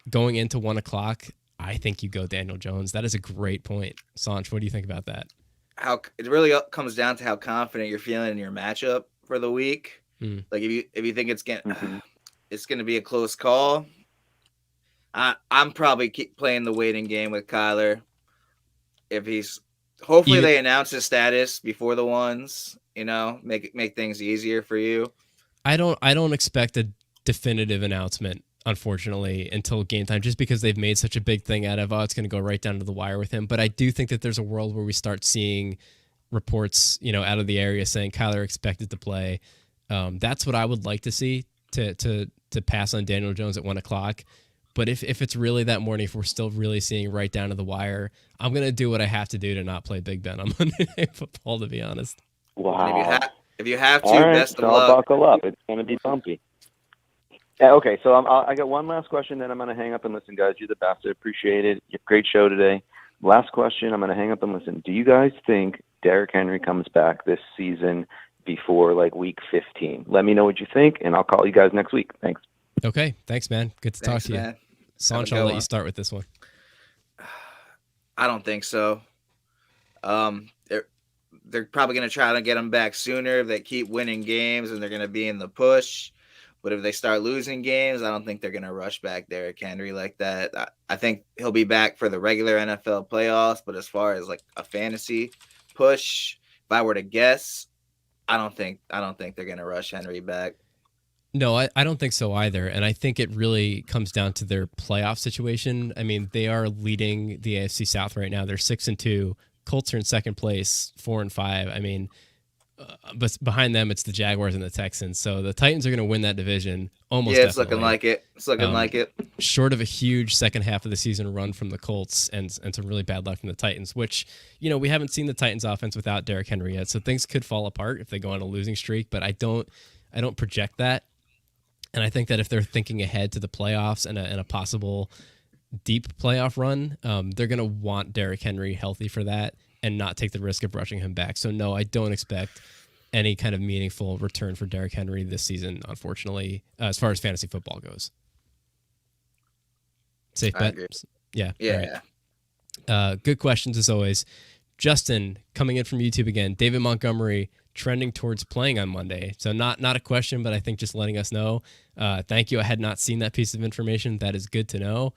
going into 1 o'clock, I think you go Daniel Jones. That is a great point. Sanch, what do you think about that? How it really comes down to how confident you're feeling in your matchup for the week. Like if you think it's gonna be a close call, I'm probably keep playing the waiting game with Kyler. If hopefully they announce his status before the ones, make things easier for you. I don't expect a definitive announcement, unfortunately, until game time, just because they've made such a big thing out of, it's going to go right down to the wire with him. But I do think that there's a world where we start seeing reports, out of the area saying Kyler expected to play. That's what I would like to see to pass on Daniel Jones at 1 o'clock. But if it's really that morning, if we're still really seeing right down to the wire, I'm going to do what I have to do to not play Big Ben on Monday Night Football, to be honest. Wow. If you have to, right, best of so luck. I'll buckle up. It's going to be bumpy. Yeah, okay, so I got one last question, then I'm going to hang up and listen, guys. You're the best. I appreciate it. Great show today. Last question, I'm going to hang up and listen. Do you guys think Derrick Henry comes back this season before week 15? Let me know what you think, and I'll call you guys next week. Thanks. Okay, thanks, man. Good to talk to you. Man. Saunchy, I'll let you start with this one. I don't think so. They're probably going to try to get him back sooner if they keep winning games, and they're going to be in the push. But if they start losing games, I don't think they're going to rush back Derrick Henry like that. I think he'll be back for the regular NFL playoffs. But as far as like a fantasy push, if I were to guess, I don't think they're going to rush Henry back. No, I don't think so either. And I think it really comes down to their playoff situation. I mean, they are leading the AFC South right now. They're 6-2. Colts are in second place, 4-5. I mean, but behind them, it's the Jaguars and the Texans. So the Titans are going to win that division almost. Yeah, it's definitely. looking like it. Short of a huge second half of the season run from the Colts and some really bad luck from the Titans, which, we haven't seen the Titans offense without Derrick Henry yet. So things could fall apart if they go on a losing streak, but I don't project that. And I think that if they're thinking ahead to the playoffs and a possible deep playoff run, they're going to want Derrick Henry healthy for that and not take the risk of rushing him back. So, no, I don't expect any kind of meaningful return for Derrick Henry this season, unfortunately, as far as fantasy football goes. Safe bet? Yeah. Right. Good questions as always. Justin, coming in from YouTube again. David Montgomery trending towards playing on Monday. So not a question, but I think just letting us know. Thank you. I had not seen that piece of information. That is good to know.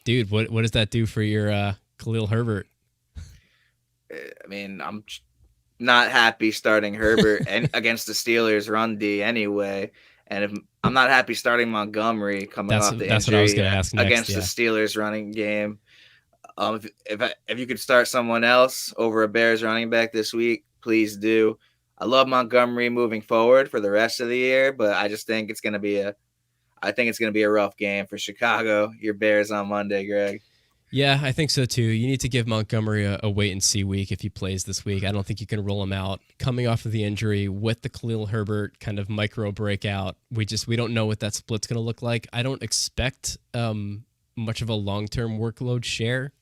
Dude, what does that do for your Khalil Herbert? I mean, I'm not happy starting Herbert against the Steelers run D anyway. And if I'm not happy starting Montgomery coming off the injury what I was gonna ask next, against the Steelers running game. If you could start someone else over a Bears running back this week, please do. I love Montgomery moving forward for the rest of the year, but I just think it's going to be a rough game for Chicago. Your Bears on Monday, Greg. Yeah, I think so too. You need to give Montgomery a wait and see week if he plays this week. I don't think you can roll him out coming off of the injury with the Khalil Herbert kind of micro breakout. We don't know what that split's going to look like. I don't expect much of a long-term workload share,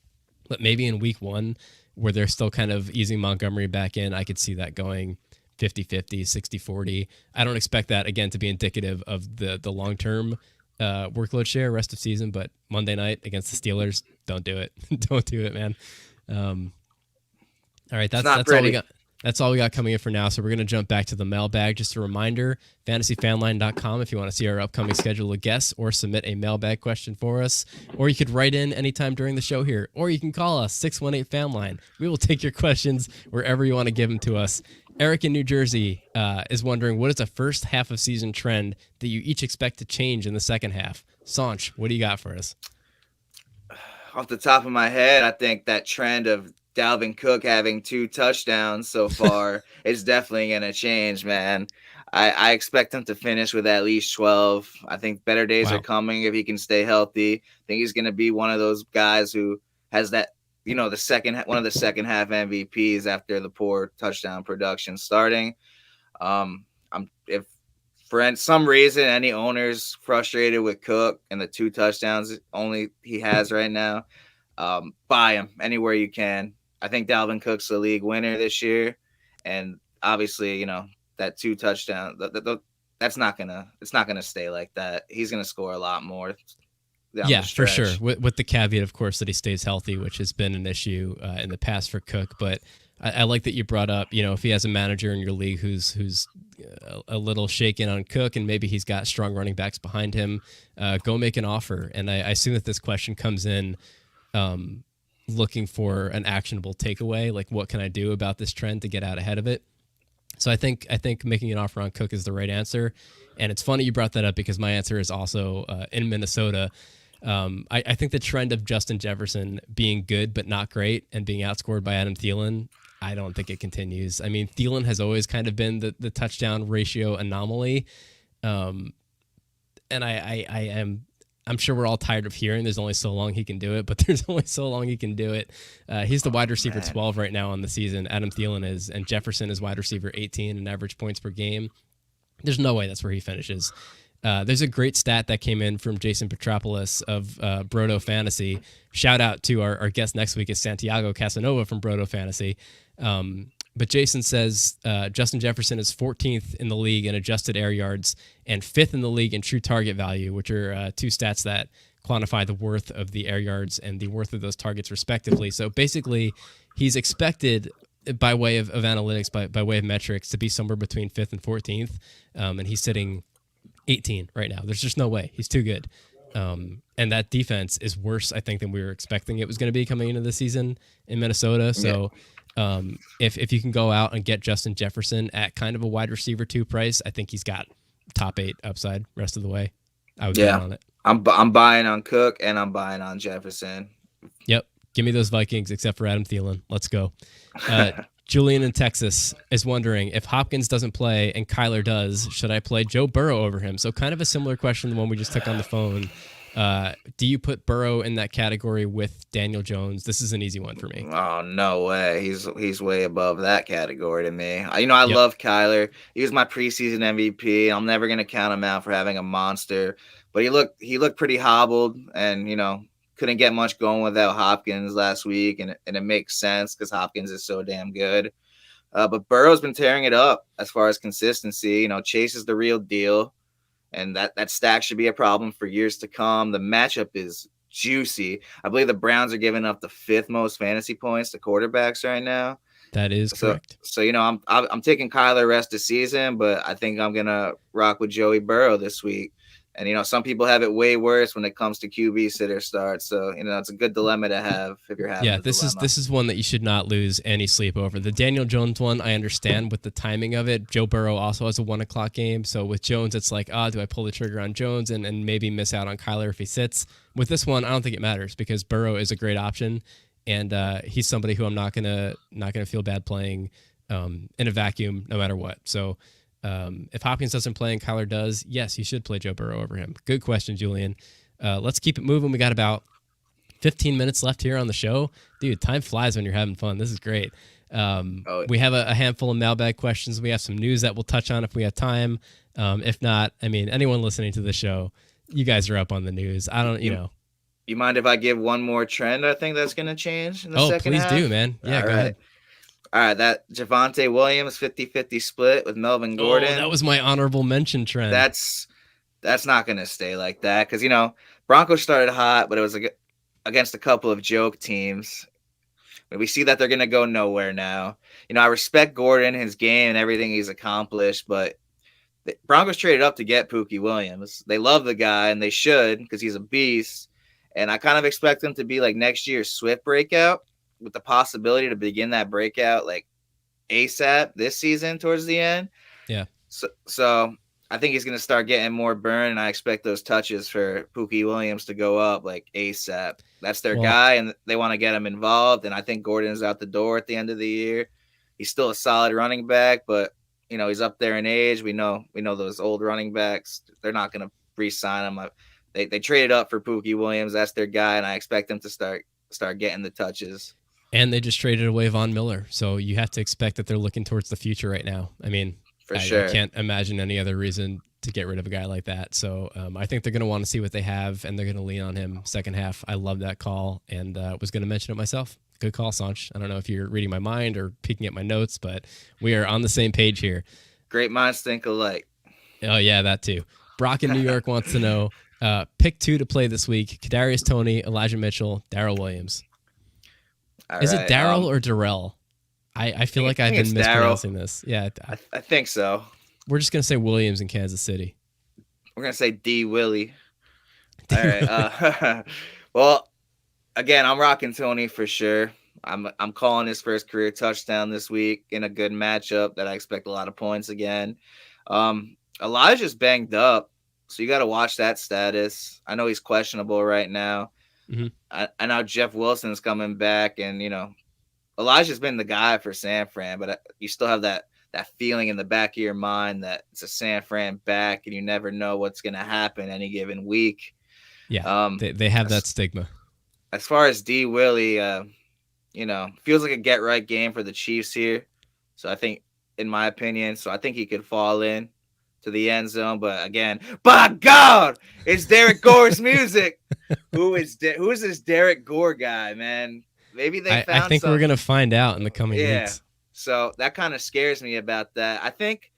but maybe in week one where they're still kind of easing Montgomery back in, I could see that going 50-50, 60-40. I don't expect that, again, to be indicative of the long-term workload share rest of season, but Monday night against the Steelers, don't do it. Don't do it, man. All right, that's all we got. That's all we got coming in for now. So we're going to jump back to the mailbag. Just a reminder, fantasyfanline.com if you want to see our upcoming schedule of guests or submit a mailbag question for us. Or you could write in anytime during the show here. Or you can call us, 618-FANLINE. We will take your questions wherever you want to give them to us. Eric in New Jersey is wondering, what is the first half of season trend that you each expect to change in the second half? Saunch, what do you got for us? Off the top of my head, I think that trend of Dalvin Cook having 2 touchdowns so far is definitely going to change, man. I expect him to finish with at least 12. I think better days are coming if he can stay healthy. I think he's going to be one of those guys who has that, one of the second half MVPs after the poor touchdown production starting. If for some reason any owner's frustrated with Cook and the 2 touchdowns only he has right now, buy him anywhere you can. I think Dalvin Cook's the league winner this year, and obviously, that 2 touchdown it's not gonna stay like that. He's gonna score a lot more. Yeah, for sure. With the caveat, of course, that he stays healthy, which has been an issue in the past for Cook. But I like that you brought up, if he has a manager in your league who's a little shaken on Cook and maybe he's got strong running backs behind him, go make an offer. And I assume that this question comes in looking for an actionable takeaway, like what can I do about this trend to get out ahead of it? So I think making an offer on Cook is the right answer. And it's funny you brought that up because my answer is also in Minnesota. I think the trend of Justin Jefferson being good but not great and being outscored by Adam Thielen, I don't think it continues. I mean, Thielen has always kind of been the touchdown ratio anomaly. And I'm sure we're all tired of hearing there's only so long he can do it, but there's only so long he can do it. He's the wide receiver 12 right now on the season. Adam Thielen is, and Jefferson is wide receiver 18 in average points per game. There's no way that's where he finishes. There's a great stat that came in from Jason Petropoulos of Brodo Fantasy. Shout out to our guest next week is Santiago Casanova from Brodo Fantasy. But Jason says Justin Jefferson is 14th in the league in adjusted air yards and 5th in the league in true target value, which are two stats that quantify the worth of the air yards and the worth of those targets respectively. So basically, he's expected by way of analytics, by way of metrics, to be somewhere between 5th and 14th, and he's sitting 18 right now. There's just no way. He's too good. And that defense is worse, I think, than we were expecting it was going to be coming into the season in Minnesota. So if you can go out and get Justin Jefferson at kind of a wide receiver 2 price, I think he's got top 8 upside rest of the way. I would bet on it. I'm buying on Cook and I'm buying on Jefferson. Yep. Give me those Vikings except for Adam Thielen. Let's go. Julian in Texas is wondering, if Hopkins doesn't play and Kyler does, should I play Joe Burrow over him? So kind of a similar question to the one we just took on the phone. Do you put Burrow in that category with Daniel Jones? This is an easy one for me. Oh, no way. He's way above that category to me. I love Kyler. He was my preseason MVP. I'm never going to count him out for having a monster. But he looked pretty hobbled and, couldn't get much going without Hopkins last week. And it makes sense because Hopkins is so damn good. But Burrow's been tearing it up as far as consistency. Chase is the real deal. And that stack should be a problem for years to come. The matchup is juicy. I believe the Browns are giving up the 5th most fantasy points to quarterbacks right now. That is correct. So I'm taking Kyler rest of season, but I think I'm gonna rock with Joey Burrow this week. And some people have it way worse when it comes to QB sitter starts. So it's a good dilemma to have if you're having. Yeah, this is one that you should not lose any sleep over. The Daniel Jones one, I understand with the timing of it. Joe Burrow also has a 1:00 game, so with Jones, it's like, do I pull the trigger on Jones and maybe miss out on Kyler if he sits? With this one, I don't think it matters because Burrow is a great option, and he's somebody who I'm not gonna feel bad playing in a vacuum no matter what. So. If Hopkins doesn't play and Kyler does, yes, you should play Joe Burrow over him. Good question, Julian. Let's keep it moving. We got about 15 minutes left here on the show. Dude, time flies when you're having fun. This is great. We have a handful of mailbag questions. We have some news that we'll touch on if we have time. If not, anyone listening to the show, you guys are up on the news. I don't, You mind if I give one more trend I think that's going to change in the second half? Please do, man. Yeah, go ahead. All right, that Javonte Williams 50-50 split with Melvin Gordon. That was my honorable mention trend. That's not going to stay like that because, Broncos started hot, but it was against a couple of joke teams. We see that they're going to go nowhere now. I respect Gordon, his game, and everything he's accomplished, but the Broncos traded up to get Pookie Williams. They love the guy, and they should because he's a beast. And I kind of expect him to be like next year's Swift breakout, with the possibility to begin that breakout like ASAP this season towards the end. Yeah. So I think he's going to start getting more burn, and I expect those touches for Pookie Williams to go up like ASAP. That's their guy, and they want to get him involved, and I think Gordon's out the door at the end of the year. He's still a solid running back, but, he's up there in age. We know those old running backs. They're not going to re-sign him. They traded up for Pookie Williams. That's their guy, and I expect them to start getting the touches. And they just traded away Von Miller, so you have to expect that they're looking towards the future right now. For sure. I can't imagine any other reason to get rid of a guy like that. So I think they're going to want to see what they have, and they're going to lean on him second half. I love that call, and was going to mention it myself. Good call, Saunch. I don't know if you're reading my mind or peeking at my notes, but we are on the same page here. Great minds think alike. Oh, yeah, that too. Brock in New York wants to know, pick 2 to play this week: Kadarius Toney, Elijah Mitchell, Darrell Williams. Is it Darrell or Darrell? I feel like I've been mispronouncing this. Yeah, I think so. We're just gonna say Williams in Kansas City. We're gonna say D Willie. All right. Well, again, I'm rocking Toney for sure. I'm calling his first career touchdown this week in a good matchup that I expect a lot of points again. Elijah's banged up, so you got to watch that status. I know he's questionable right now. Mm-hmm. I know Jeff Wilson's coming back, and Elijah's been the guy for San Fran, but you still have that feeling in the back of your mind that it's a San Fran back, and you never know what's going to happen any given week. Yeah, they have that stigma. As far as D Willie, feels like a get right game for the Chiefs here. So I think, in my opinion, I think he could fall in to the end zone. But again, by God, it's Derek Gore's music. Who is this Derek Gore guy, man? Maybe they found I think we're going to find out in the coming weeks. So that kind of scares me about that. I think,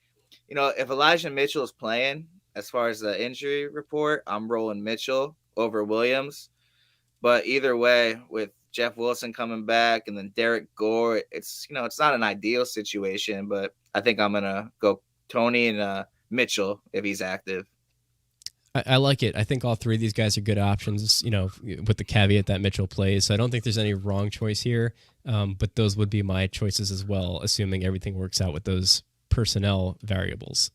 if Elijah Mitchell is playing, as far as the injury report, I'm rolling Mitchell over Williams. But either way, with Jeff Wilson coming back and then Derek Gore, it's not an ideal situation, but I think I'm gonna go Tony and Mitchell if he's active. I like it. I think all three of these guys are good options, with the caveat that Mitchell plays. So I don't think there's any wrong choice here, but those would be my choices as well, assuming everything works out with those personnel variables.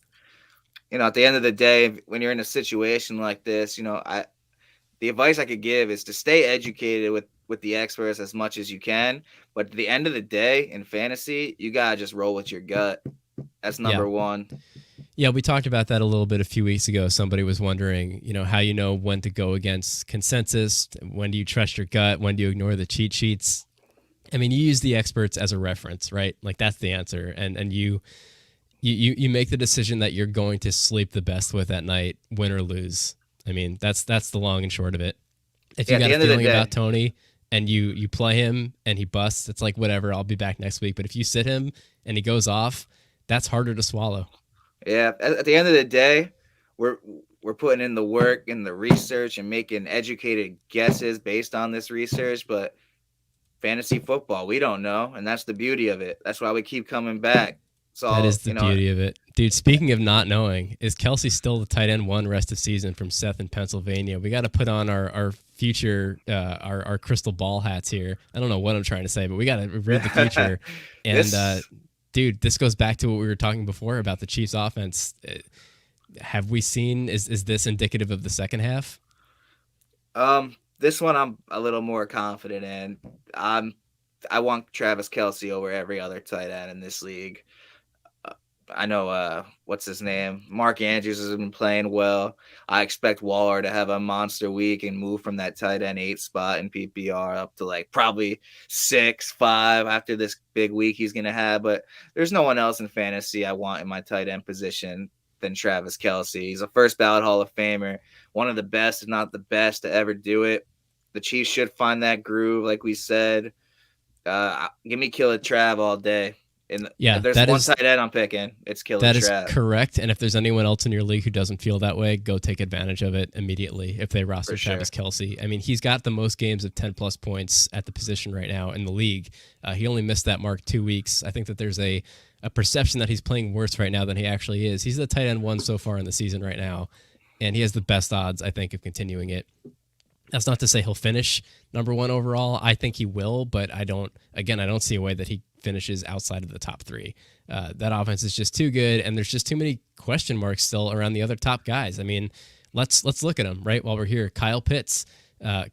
At the end of the day, when you're in a situation like this, the advice I could give is to stay educated with the experts as much as you can. But at the end of the day, in fantasy, you got to just roll with your gut. That's number one. Yeah, we talked about that a little bit a few weeks ago. Somebody was wondering, how you know when to go against consensus. When do you trust your gut? When do you ignore the cheat sheets? I mean, you use the experts as a reference, right? Like, that's the answer. And you make the decision that you're going to sleep the best with at night, win or lose. I mean, that's the long and short of it. If you got a feeling about Tony and you play him and he busts, it's like, whatever, I'll be back next week. But if you sit him and he goes off, that's harder to swallow. Yeah, at the end of the day, we're putting in the work and the research and making educated guesses based on this research. But fantasy football, we don't know, and that's the beauty of it. That's why we keep coming back. So that is the beauty of it. Dude, speaking of not knowing, is Kelsey still the tight end one rest of season from Seth in Pennsylvania? We got to put on our future, our crystal ball hats here. I don't know what I'm trying to say, but we got to read the future. And, dude, this goes back to what we were talking before about the Chiefs offense. Have we seen, is this indicative of the second half? This one I'm a little more confident in. I want Travis Kelce over every other tight end in this league. I know, what's his name? Mark Andrews has been playing well. I expect Waller to have a monster week and move from that tight end 8 spot in PPR up to like probably 6, 5 after this big week he's going to have. But there's no one else in fantasy I want in my tight end position than Travis Kelce. He's a first ballot Hall of Famer, one of the best, if not the best, to ever do it. The Chiefs should find that groove, like we said. Give me Killer Trav all day. If there's one tight end I'm picking, it's Killer Trav. That is correct. And if there's anyone else in your league who doesn't feel that way, go take advantage of it immediately if they roster Travis Kelce. I mean, he's got the most games of 10-plus points at the position right now in the league. He only missed that mark 2 weeks. I think that there's a perception that he's playing worse right now than he actually is. He's the tight end 1 so far in the season right now, and he has the best odds, I think, of continuing it. That's not to say he'll finish number 1 overall. I think he will, but I don't see a way that he finishes outside of the top 3. That offense is just too good, and there's just too many question marks still around the other top guys. I mean, let's look at them, right, while we're here. Kyle Pitts,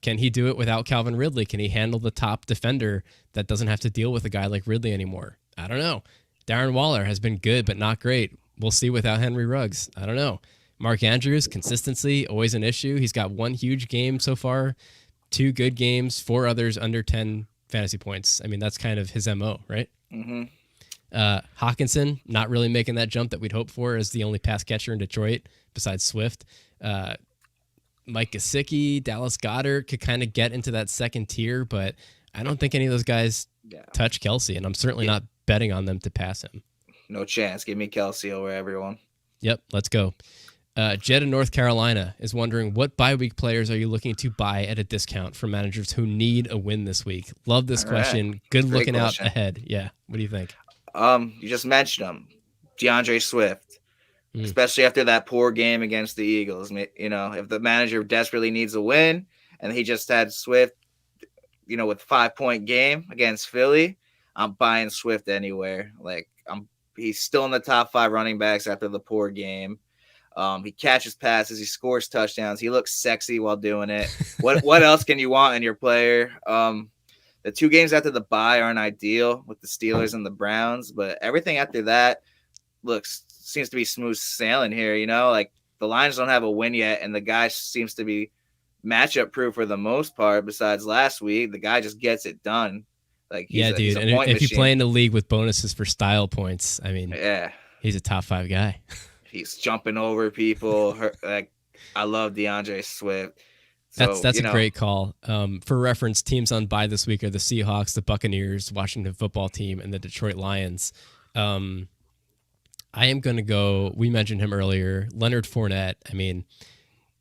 can he do it without Calvin Ridley? Can he handle the top defender that doesn't have to deal with a guy like Ridley anymore? I don't know. Darren Waller has been good, but not great. We'll see without Henry Ruggs. I don't know. Mark Andrews, consistency, always an issue. He's got 1 huge game so far, 2 good games, 4 others under 10 fantasy points. I mean, that's kind of his MO, right? Mm-hmm. Hawkinson, not really making that jump that we'd hope for as the only pass catcher in Detroit besides Swift. Mike Gesicki, Dallas Goedert could kind of get into that second tier, but I don't think any of those guys touch Kelce, and I'm certainly not betting on them to pass him. No chance. Give me Kelce over everyone. Yep, let's go. Jed in North Carolina is wondering, what bye-week players are you looking to buy at a discount for managers who need a win this week? Love this question. Right. Good looking out ahead. Yeah, what do you think? You just mentioned him, DeAndre Swift, especially after that poor game against the Eagles. If the manager desperately needs a win and he just had Swift, with 5-point game against Philly, I'm buying Swift anywhere. He's still in the top 5 running backs after the poor game. He catches passes, he scores touchdowns, he looks sexy while doing it. What else can you want in your player? The 2 games after the bye aren't ideal with the Steelers and the Browns, but everything after that seems to be smooth sailing here. The Lions don't have a win yet, and the guy seems to be matchup proof for the most part. Besides last week, the guy just gets it done. Dude, and if you play in the league with bonuses for style points, I mean, he's a top 5 guy. He's jumping over people. I love DeAndre Swift. So That's a great call. For reference, teams on bye this week are the Seahawks, the Buccaneers, Washington football team, and the Detroit Lions. I am going to go. We mentioned him earlier, Leonard Fournette. I mean,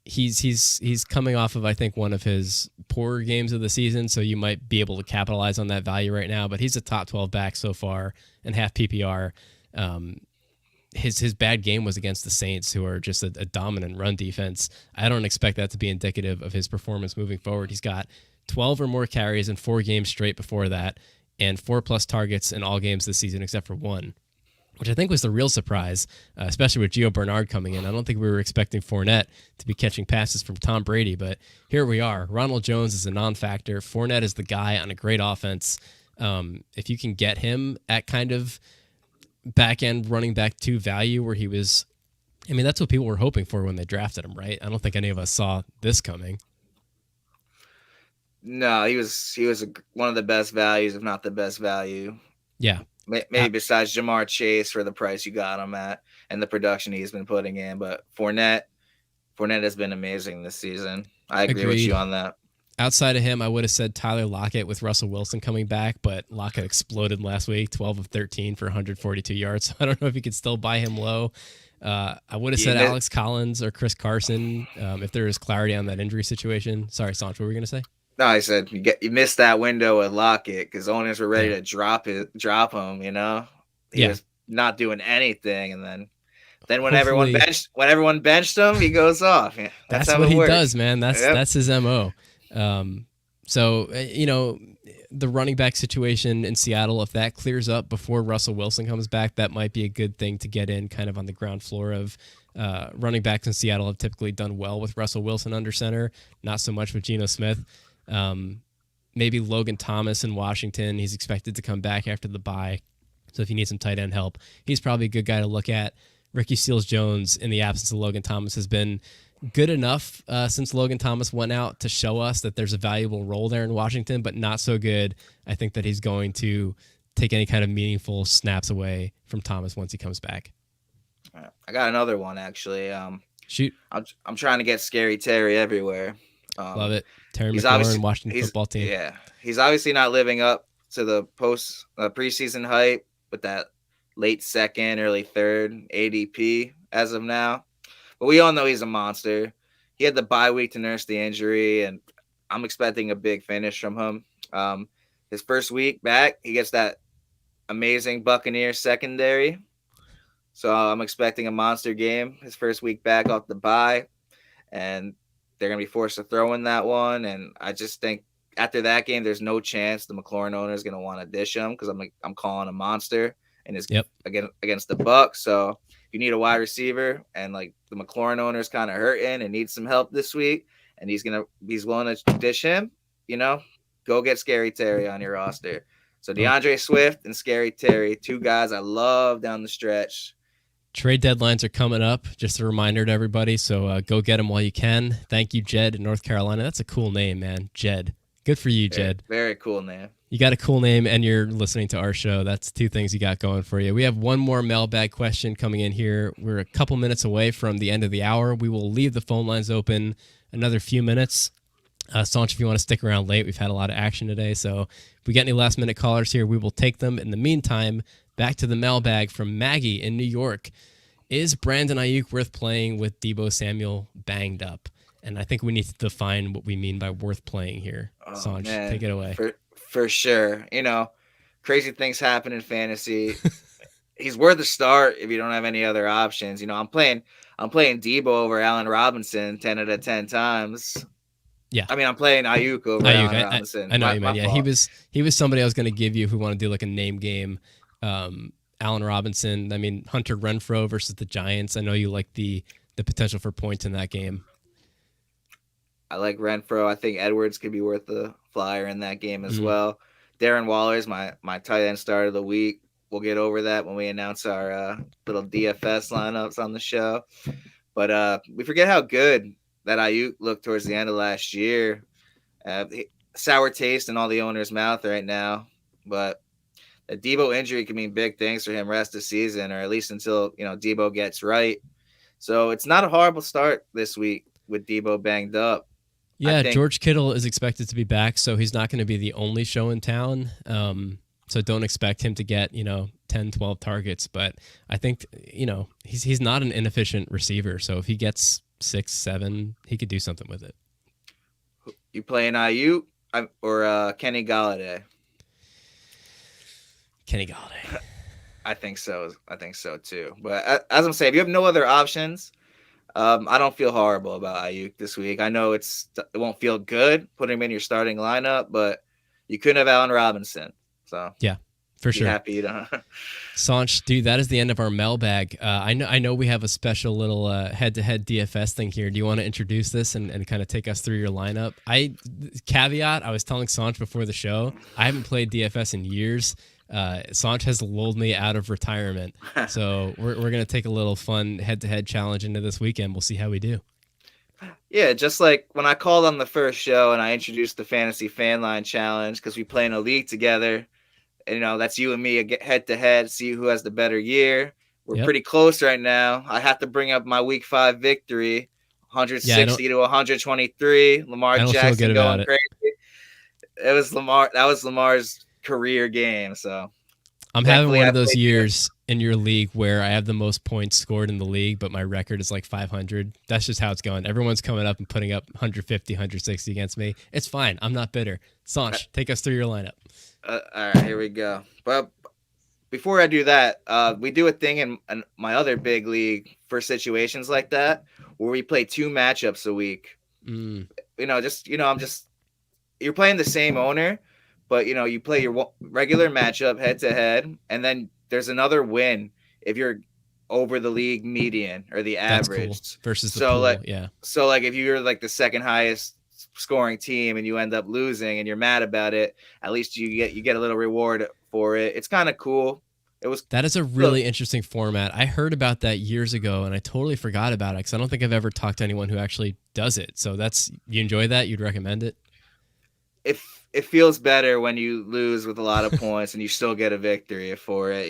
he's coming off of, I think, one of his poorer games of the season, so you might be able to capitalize on that value right now. But he's a top 12 back so far in half PPR. His bad game was against the Saints, who are just a dominant run defense. I don't expect that to be indicative of his performance moving forward. He's got 12 or more carries in 4 games straight before that, and 4+ targets in all games this season except for 1, which I think was the real surprise, especially with Gio Bernard coming in. I don't think we were expecting Fournette to be catching passes from Tom Brady, but here we are. Ronald Jones is a non-factor. Fournette is the guy on a great offense. If you can get him at kind of back-end running back 2 value where he was, I mean, that's what people were hoping for when they drafted him, right? I don't think any of us saw this coming. No, he was one of the best values, if not the best value. Yeah. Maybe besides Jamar Chase for the price you got him at and the production he's been putting in. But Fournette has been amazing this season. I agree with you on that. Outside of him, I would have said Tyler Lockett with Russell Wilson coming back, but Lockett exploded last week, 12 of 13 for 142 yards. So I don't know if you could still buy him low. I would have said Alex Collins or Chris Carson if there is clarity on that injury situation. Sorry, Sanch, what were we going to say? No, I said you missed that window at Lockett because owners were ready to drop him. You know, he was not doing anything, and then when everyone benched him, he goes off. Yeah, that's what he does, man. That's his MO. So the running back situation in Seattle, if that clears up before Russell Wilson comes back, that might be a good thing to get in kind of on the ground floor of running backs in Seattle have typically done well with Russell Wilson under center, not so much with Geno Smith. Maybe Logan Thomas in Washington. He's expected to come back after the bye. So if you need some tight end help, he's probably a good guy to look at. Ricky Seals-Jones, in the absence of Logan Thomas, has been good enough since Logan Thomas went out to show us that there's a valuable role there in Washington, but not so good, I think, that he's going to take any kind of meaningful snaps away from Thomas once he comes back. I got another one, actually. Shoot. I'm trying to get Scary Terry everywhere. Love it. Terry McLaurin, Washington football team. Yeah. He's obviously not living up to the preseason hype with that late second, early third ADP as of now. But we all know he's a monster. He had the bye week to nurse the injury, and I'm expecting a big finish from him. His first week back, he gets that amazing Buccaneers secondary. So I'm expecting a monster game his first week back off the bye, and they're going to be forced to throw in that one. And I just think after that game, there's no chance the McLaurin owner is going to want to dish him because I'm calling a monster and it's against the Bucs. So if you need a wide receiver and like the McLaurin owner is kind of hurting and needs some help this week, and he's willing to dish him, go get Scary Terry on your roster. So DeAndre Swift and Scary Terry, 2 guys I love down the stretch. Trade deadlines are coming up. Just a reminder to everybody. So go get them while you can. Thank you, Jed in North Carolina. That's a cool name, man. Jed. Good for you, Jed. Very cool name. You got a cool name and you're listening to our show. That's 2 things you got going for you. We have one more mailbag question coming in here. We're a couple minutes away from the end of the hour. We will leave the phone lines open another few minutes. Sanch, if you want to stick around late, we've had a lot of action today. So if we get any last minute callers here, we will take them. In the meantime, back to the mailbag from Maggie in New York. Is Brandon Ayuk worth playing with Deebo Samuel banged up? And I think we need to define what we mean by worth playing here. Sanch, take it away. For sure. Crazy things happen in fantasy. He's worth a start if you don't have any other options. I'm playing Deebo over Allen Robinson 10 out of 10 times. Yeah. I mean, I'm playing Ayuk over Allen Robinson. I know you mean. Yeah, he was somebody I was going to give you if we want to do like a name game. Allen Robinson. I mean, Hunter Renfrow versus the Giants. I know you like the potential for points in that game. I like Renfrow. I think Edwards could be worth a flyer in that game as well. Darren Waller is my tight end start of the week. We'll get over that when we announce our little DFS lineups on the show. But we forget how good that Ayuk looked towards the end of last year. Sour taste in all the owners' mouth right now. But a Deebo injury can mean big things for him rest of the season, or at least until Deebo gets right. So it's not a horrible start this week with Deebo banged up. Yeah, George Kittle is expected to be back, so he's not going to be the only show in town. So don't expect him to get, 10, 12 targets. But I think, he's not an inefficient receiver. So if he gets 6, 7, he could do something with it. You playing Ayuk or Kenny Galladay? Kenny Galladay. I think so. I think so too. But as I'm saying, if you have no other options, I don't feel horrible about Ayuk this week. I know it won't feel good putting him in your starting lineup, but you couldn't have Allen Robinson. So yeah, for sure. Happy you don't. Saunch, dude, that is the end of our mailbag. I know we have a special little head-to-head DFS thing here. Do you want to introduce this and kind of take us through your lineup? Caveat, I was telling Saunch before the show, I haven't played DFS in years. Saunch has lulled me out of retirement. So we're going to take a little fun head-to-head challenge into this weekend. We'll see how we do. Yeah, just like when I called on the first show and I introduced the Fantasy Fanline Challenge because we play in a league together. And, that's you and me head-to-head, see who has the better year. We're pretty close right now. I have to bring up my Week 5 victory, 160 to 123. Lamar Jackson going crazy. It was Lamar. That was Lamar's career game. So I'm having one of those years in your league where I have the most points scored in the league, but my record is like 500. That's just how it's going. Everyone's coming up and putting up 150, 160 against me. It's fine. I'm not bitter. Saunch, take us through your lineup. All right, here we go. But before I do that, we do a thing in my other big league for situations like that where we play 2 matchups a week. You're playing the same owner, but you play your regular matchup head to head, and then there's another win if you're over the league median or the average. That's cool. Versus the pool. So like if you're like the second highest scoring team and you end up losing and you're mad about it, at least you get a little reward for it. It's kind of cool. That is a really interesting format. I heard about that years ago and I totally forgot about it because I don't think I've ever talked to anyone who actually does it. So you enjoy that? You'd recommend it? It feels better when you lose with a lot of points and you still get a victory for it,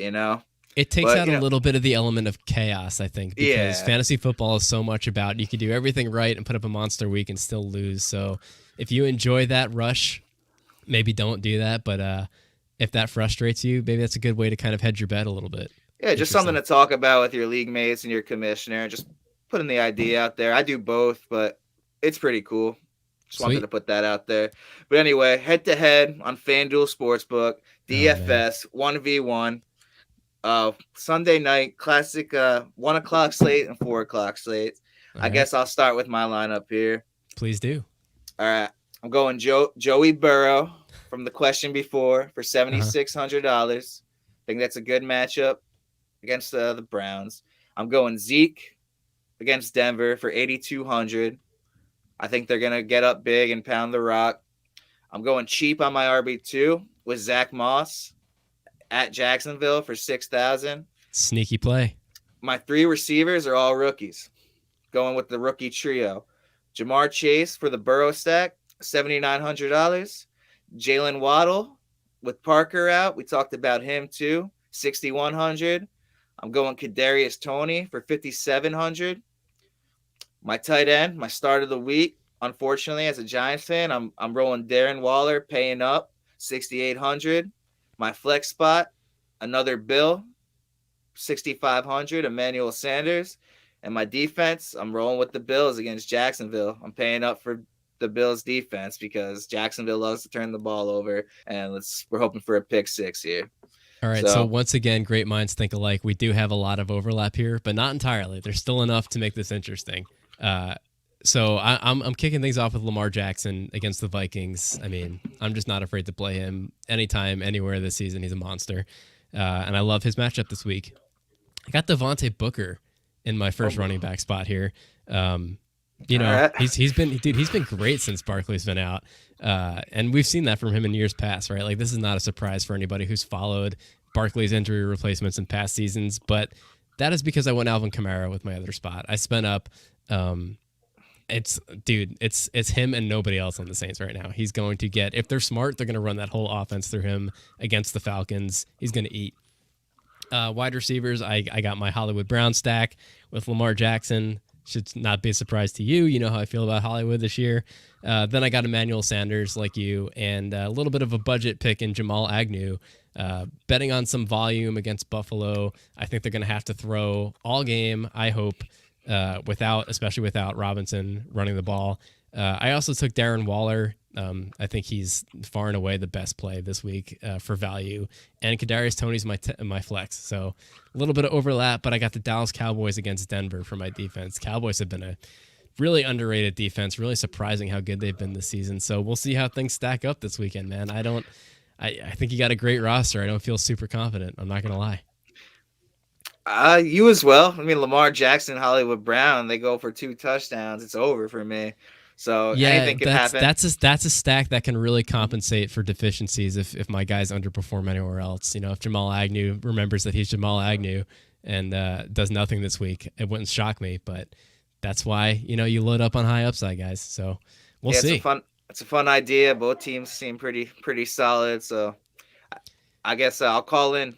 It takes out a little bit of the element of chaos, I think, because fantasy football is so much about you could do everything right and put up a monster week and still lose. So if you enjoy that rush, maybe don't do that. But if that frustrates you, maybe that's a good way to kind of hedge your bet a little bit. Yeah, just something to talk about with your league mates and your commissioner. Just putting the idea out there. I do both, but it's pretty cool. Just wanted to put that out there. But anyway, head-to-head on FanDuel Sportsbook, DFS, 1v1. Sunday night, classic 1 o'clock slate and 4 o'clock slate. I guess I'll start with my lineup here. Please do. All right. I'm going Joey Burrow from the question before for $7,600. I think that's a good matchup against the Browns. I'm going Zeke against Denver for $8,200. I think they're going to get up big and pound the rock. I'm going cheap on my RB2 with Zach Moss at Jacksonville for $6,000. Sneaky play. My 3 receivers are all rookies. Going with the rookie trio. Jamar Chase for the Burrow stack, $7,900. Jalen Waddle with Parker out. We talked about him too, $6,100. I'm going Kadarius Toney for $5,700. My tight end, my start of the week, unfortunately, as a Giants fan, I'm rolling Darren Waller, paying up, $6,800. My flex spot, another Bill, $6,500, Emmanuel Sanders. And my defense, I'm rolling with the Bills against Jacksonville. I'm paying up for the Bills defense because Jacksonville loves to turn the ball over, and we're hoping for a pick 6 here. All right, so once again, great minds think alike. We do have a lot of overlap here, but not entirely. There's still enough to make this interesting. So I'm kicking things off with Lamar Jackson against the Vikings. I mean, I'm just not afraid to play him anytime, anywhere this season. He's a monster, and I love his matchup this week. I got Devonte Booker in my first running back spot here. He's been great since Barkley's been out, and we've seen that from him in years past, right? Like this is not a surprise for anybody who's followed Barkley's injury replacements in past seasons, but that is because I went Alvin Kamara with my other spot. I spent up. It's him and nobody else on the Saints right now. He's going to get, if they're smart, they're going to run that whole offense through him against the Falcons. He's going to eat. Wide receivers, I got my Hollywood Brown stack with Lamar Jackson, should not be a surprise to you. You know how I feel about Hollywood this year. Then I got Emmanuel Sanders like you, and a little bit of a budget pick in Jamal Agnew. Betting on some volume against Buffalo. I think they're going to have to throw all game, I hope, especially without Robinson running the ball. I also took Darren Waller. I think he's far and away the best play this week for value. And Kadarius Toney's my flex. So a little bit of overlap, but I got the Dallas Cowboys against Denver for my defense. Cowboys have been a really underrated defense, really surprising how good they've been this season. So we'll see how things stack up this weekend, man. I think you got a great roster. I don't feel super confident. I'm not going to lie. You as well. I mean, Lamar Jackson, Hollywood Brown, they go for 2 touchdowns. It's over for me. So anything can happen. That's a stack that can really compensate for deficiencies if my guys underperform anywhere else. You know, if Jamal Agnew remembers that he's Jamal Agnew and does nothing this week, it wouldn't shock me. But that's why, you know, you load up on high upside, guys. So we'll see. It's a fun idea. Both teams seem pretty solid. So I guess I'll call in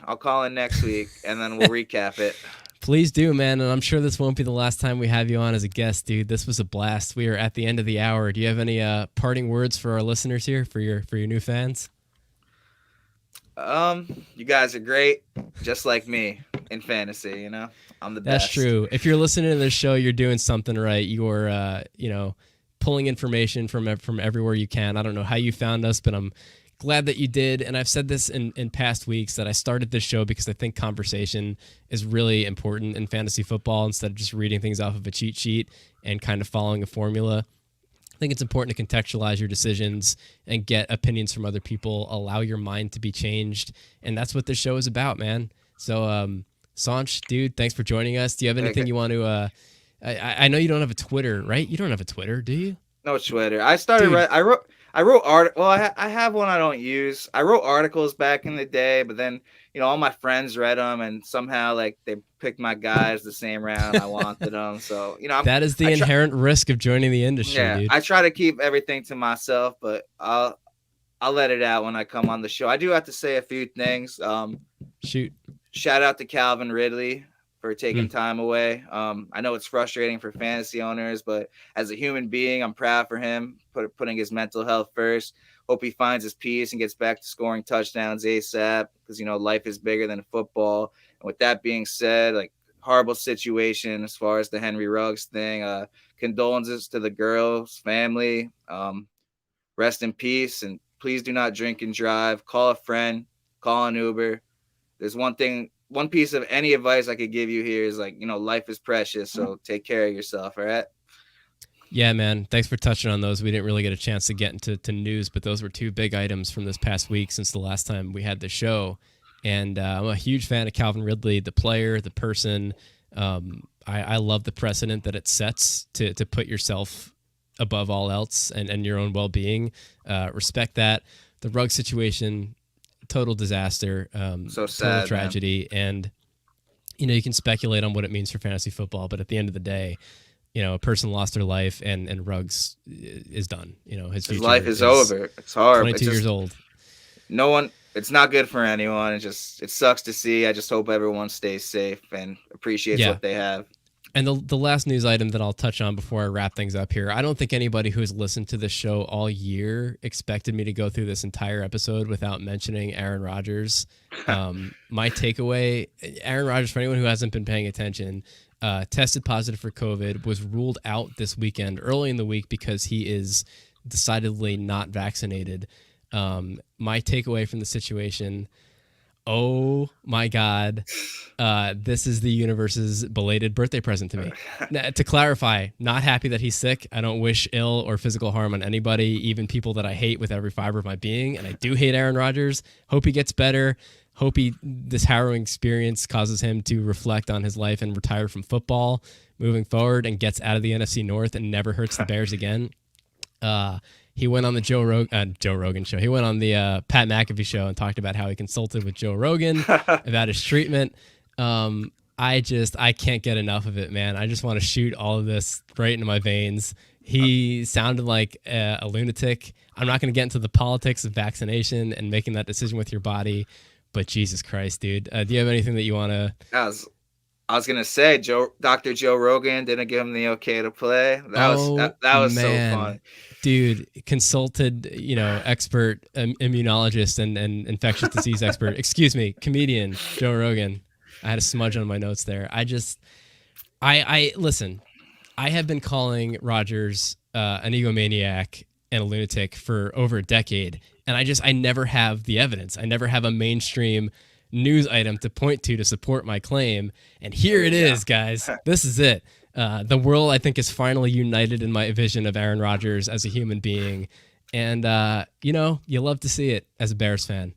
next week and then we'll recap it. Please do, man. And I'm sure this won't be the last time we have you on as a guest, dude. This was a blast. We are at the end of the hour. Do you have any parting words for our listeners here, for your new fans? You guys are great, just like me in fantasy. You know, I'm the best. That's true. If you're listening to this show, you're doing something right. You're, pulling information from everywhere you can. I don't know how you found us, but I'm glad that you did. And I've said this in past weeks that I started this show because I think conversation is really important in fantasy football instead of just reading things off of a cheat sheet and kind of following a formula. I think it's important to contextualize your decisions and get opinions from other people, allow your mind to be changed. And that's what this show is about, man. So, Saunch, dude, thanks for joining us. Do you have anything you want to, I know you don't have a Twitter, right? You don't have a Twitter, do you? No Twitter. I started, I wrote articles. Well, I have one I don't use. I wrote articles back in the day, but then, you know, all my friends read them and somehow like they picked my guys the same round I wanted them. So, you know, that is the inherent risk of joining the industry, dude. I try to keep everything to myself, but I'll let it out when I come on the show. I do have to say a few things. Shoot. Shout out to Calvin Ridley for taking time away. I know it's frustrating for fantasy owners, but as a human being, I'm proud for him putting his mental health first. Hope he finds his peace and gets back to scoring touchdowns ASAP because, you know, life is bigger than football. And with that being said, like, horrible situation as far as the Henry Ruggs thing. Condolences to the girl's family. Rest in peace, and please do not drink and drive. Call a friend. Call an Uber. There's one piece of any advice I could give you here is, like, you know, life is precious, so take care of yourself, all right? Yeah, man. Thanks for touching on those. We didn't really get a chance to get into news, but those were 2 big items from this past week since the last time we had the show. And I'm a huge fan of Calvin Ridley, the player, the person. I love the precedent that it sets to put yourself above all else and your own well-being. Respect that. The Ruggs situation, total disaster, so sad, total tragedy, man. And you know, you can speculate on what it means for fantasy football, but at the end of the day, you know, a person lost their life, and Ruggs is done. You know, his life is over. It's hard. 22 years old. It's not good for anyone. It sucks to see. I just hope everyone stays safe and appreciates what they have. And the last news item that I'll touch on before I wrap things up here, I don't think anybody who has listened to this show all year expected me to go through this entire episode without mentioning Aaron Rodgers. My takeaway, Aaron Rodgers, for anyone who hasn't been paying attention, tested positive for COVID, was ruled out this weekend, early in the week, because he is decidedly not vaccinated. My takeaway from the situation, oh my God, this is the universe's belated birthday present to me. Now, to clarify, not happy that he's sick. I don't wish ill or physical harm on anybody, even people that I hate with every fiber of my being. And I do hate Aaron Rodgers. Hope he gets better. Hope this harrowing experience causes him to reflect on his life and retire from football moving forward and gets out of the NFC North and never hurts the Bears again. He went on the Joe Rogan show. He went on the Pat McAfee show and talked about how he consulted with Joe Rogan about his treatment. I can't get enough of it, man. I just want to shoot all of this right into my veins. He sounded like a lunatic. I'm not going to get into the politics of vaccination and making that decision with your body, but Jesus Christ, dude. Do you have anything that you want to... I was gonna say Dr. Joe Rogan didn't give him the okay to play. That was so fun. Dude, consulted, expert, immunologist and infectious disease expert. Excuse me, comedian Joe Rogan. I had a smudge on my notes there. I listen. I have been calling Rodgers an egomaniac and a lunatic for over a decade, and I never have the evidence. I never have a mainstream news item to point to support my claim, and here it is, guys. This is it. The world, I think, is finally united in my vision of Aaron Rodgers as a human being, and you love to see it as a Bears fan.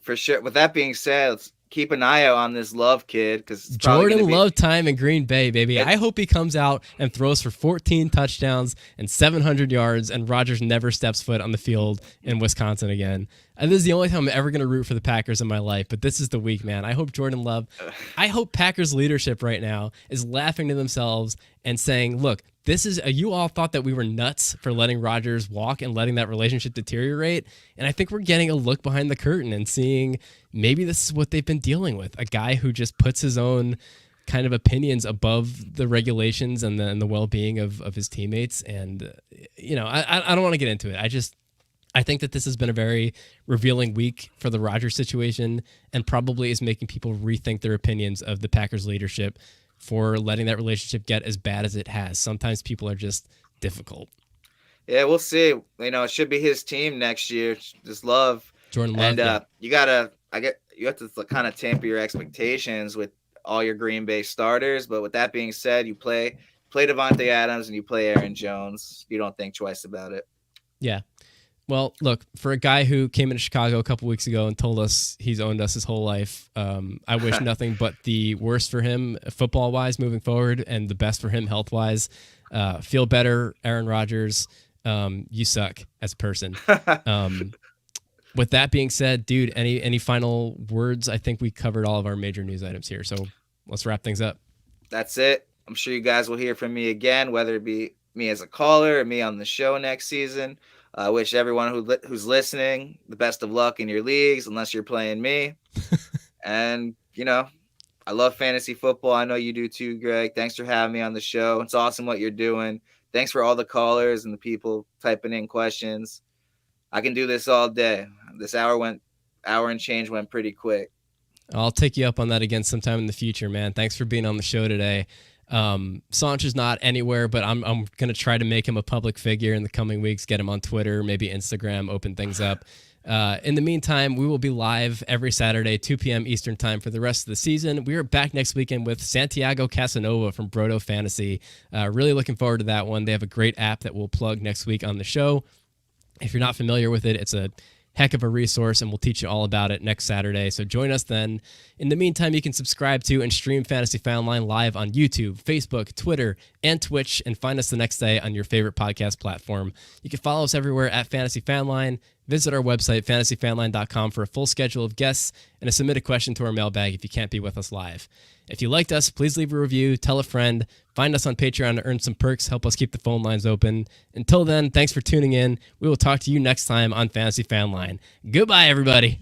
For sure. With that being said, let's keep an eye out on this Love kid, because Jordan Love time in Green Bay, baby. I hope he comes out and throws for 14 touchdowns and 700 yards, and Rodgers never steps foot on the field in Wisconsin again. And this is the only time I'm ever going to root for the Packers in my life, but this is the week, man. I hope Jordan Love, I hope Packers leadership right now is laughing to themselves and saying, look, you all thought that we were nuts for letting Rodgers walk and letting that relationship deteriorate. And I think we're getting a look behind the curtain and seeing maybe this is what they've been dealing with. A guy who just puts his own kind of opinions above the regulations and the well-being of his teammates. And, I don't want to get into it. I think that this has been a very revealing week for the Rodgers situation, and probably is making people rethink their opinions of the Packers leadership for letting that relationship get as bad as it has. Sometimes people are just difficult. Yeah, we'll see. It should be his team next year. Just Jordan Love. And you have to kind of temper your expectations with all your Green Bay starters. But with that being said, you play Devonte Adams and you play Aaron Jones. You don't think twice about it. Yeah. Well, look, for a guy who came into Chicago a couple weeks ago and told us he's owned us his whole life, I wish nothing but the worst for him football-wise moving forward, and the best for him health-wise. Feel better, Aaron Rodgers. You suck as a person. With that being said, dude, any final words? I think we covered all of our major news items here, so let's wrap things up. That's it. I'm sure you guys will hear from me again, whether it be me as a caller or me on the show next season. I wish everyone who's listening the best of luck in your leagues, unless you're playing me. And, I love fantasy football. I know you do too, Greg. Thanks for having me on the show. It's awesome what you're doing. Thanks for all the callers and the people typing in questions. I can do this all day. This hour and change went pretty quick. I'll take you up on that again sometime in the future, man. Thanks for being on the show today. Saunchy is not anywhere, but I'm going to try to make him a public figure in the coming weeks, get him on Twitter, maybe Instagram, open things up. In the meantime, we will be live every Saturday, 2 p.m. Eastern time for the rest of the season. We are back next weekend with Santiago Casanova from Brodo Fantasy. Really looking forward to that one. They have a great app that we'll plug next week on the show. If you're not familiar with it, it's a heck of a resource, and we'll teach you all about it next Saturday. So join us then. In the meantime, you can subscribe to and stream Fantasy Fanline live on YouTube, Facebook, Twitter, and Twitch, and find us the next day on your favorite podcast platform. You can follow us everywhere at Fantasy Fanline. Visit our website, fantasyfanline.com, for a full schedule of guests and to submit a question to our mailbag if you can't be with us live. If you liked us, please leave a review, tell a friend, find us on Patreon to earn some perks, help us keep the phone lines open. Until then, thanks for tuning in. We will talk to you next time on Fantasy Fanline. Goodbye, everybody.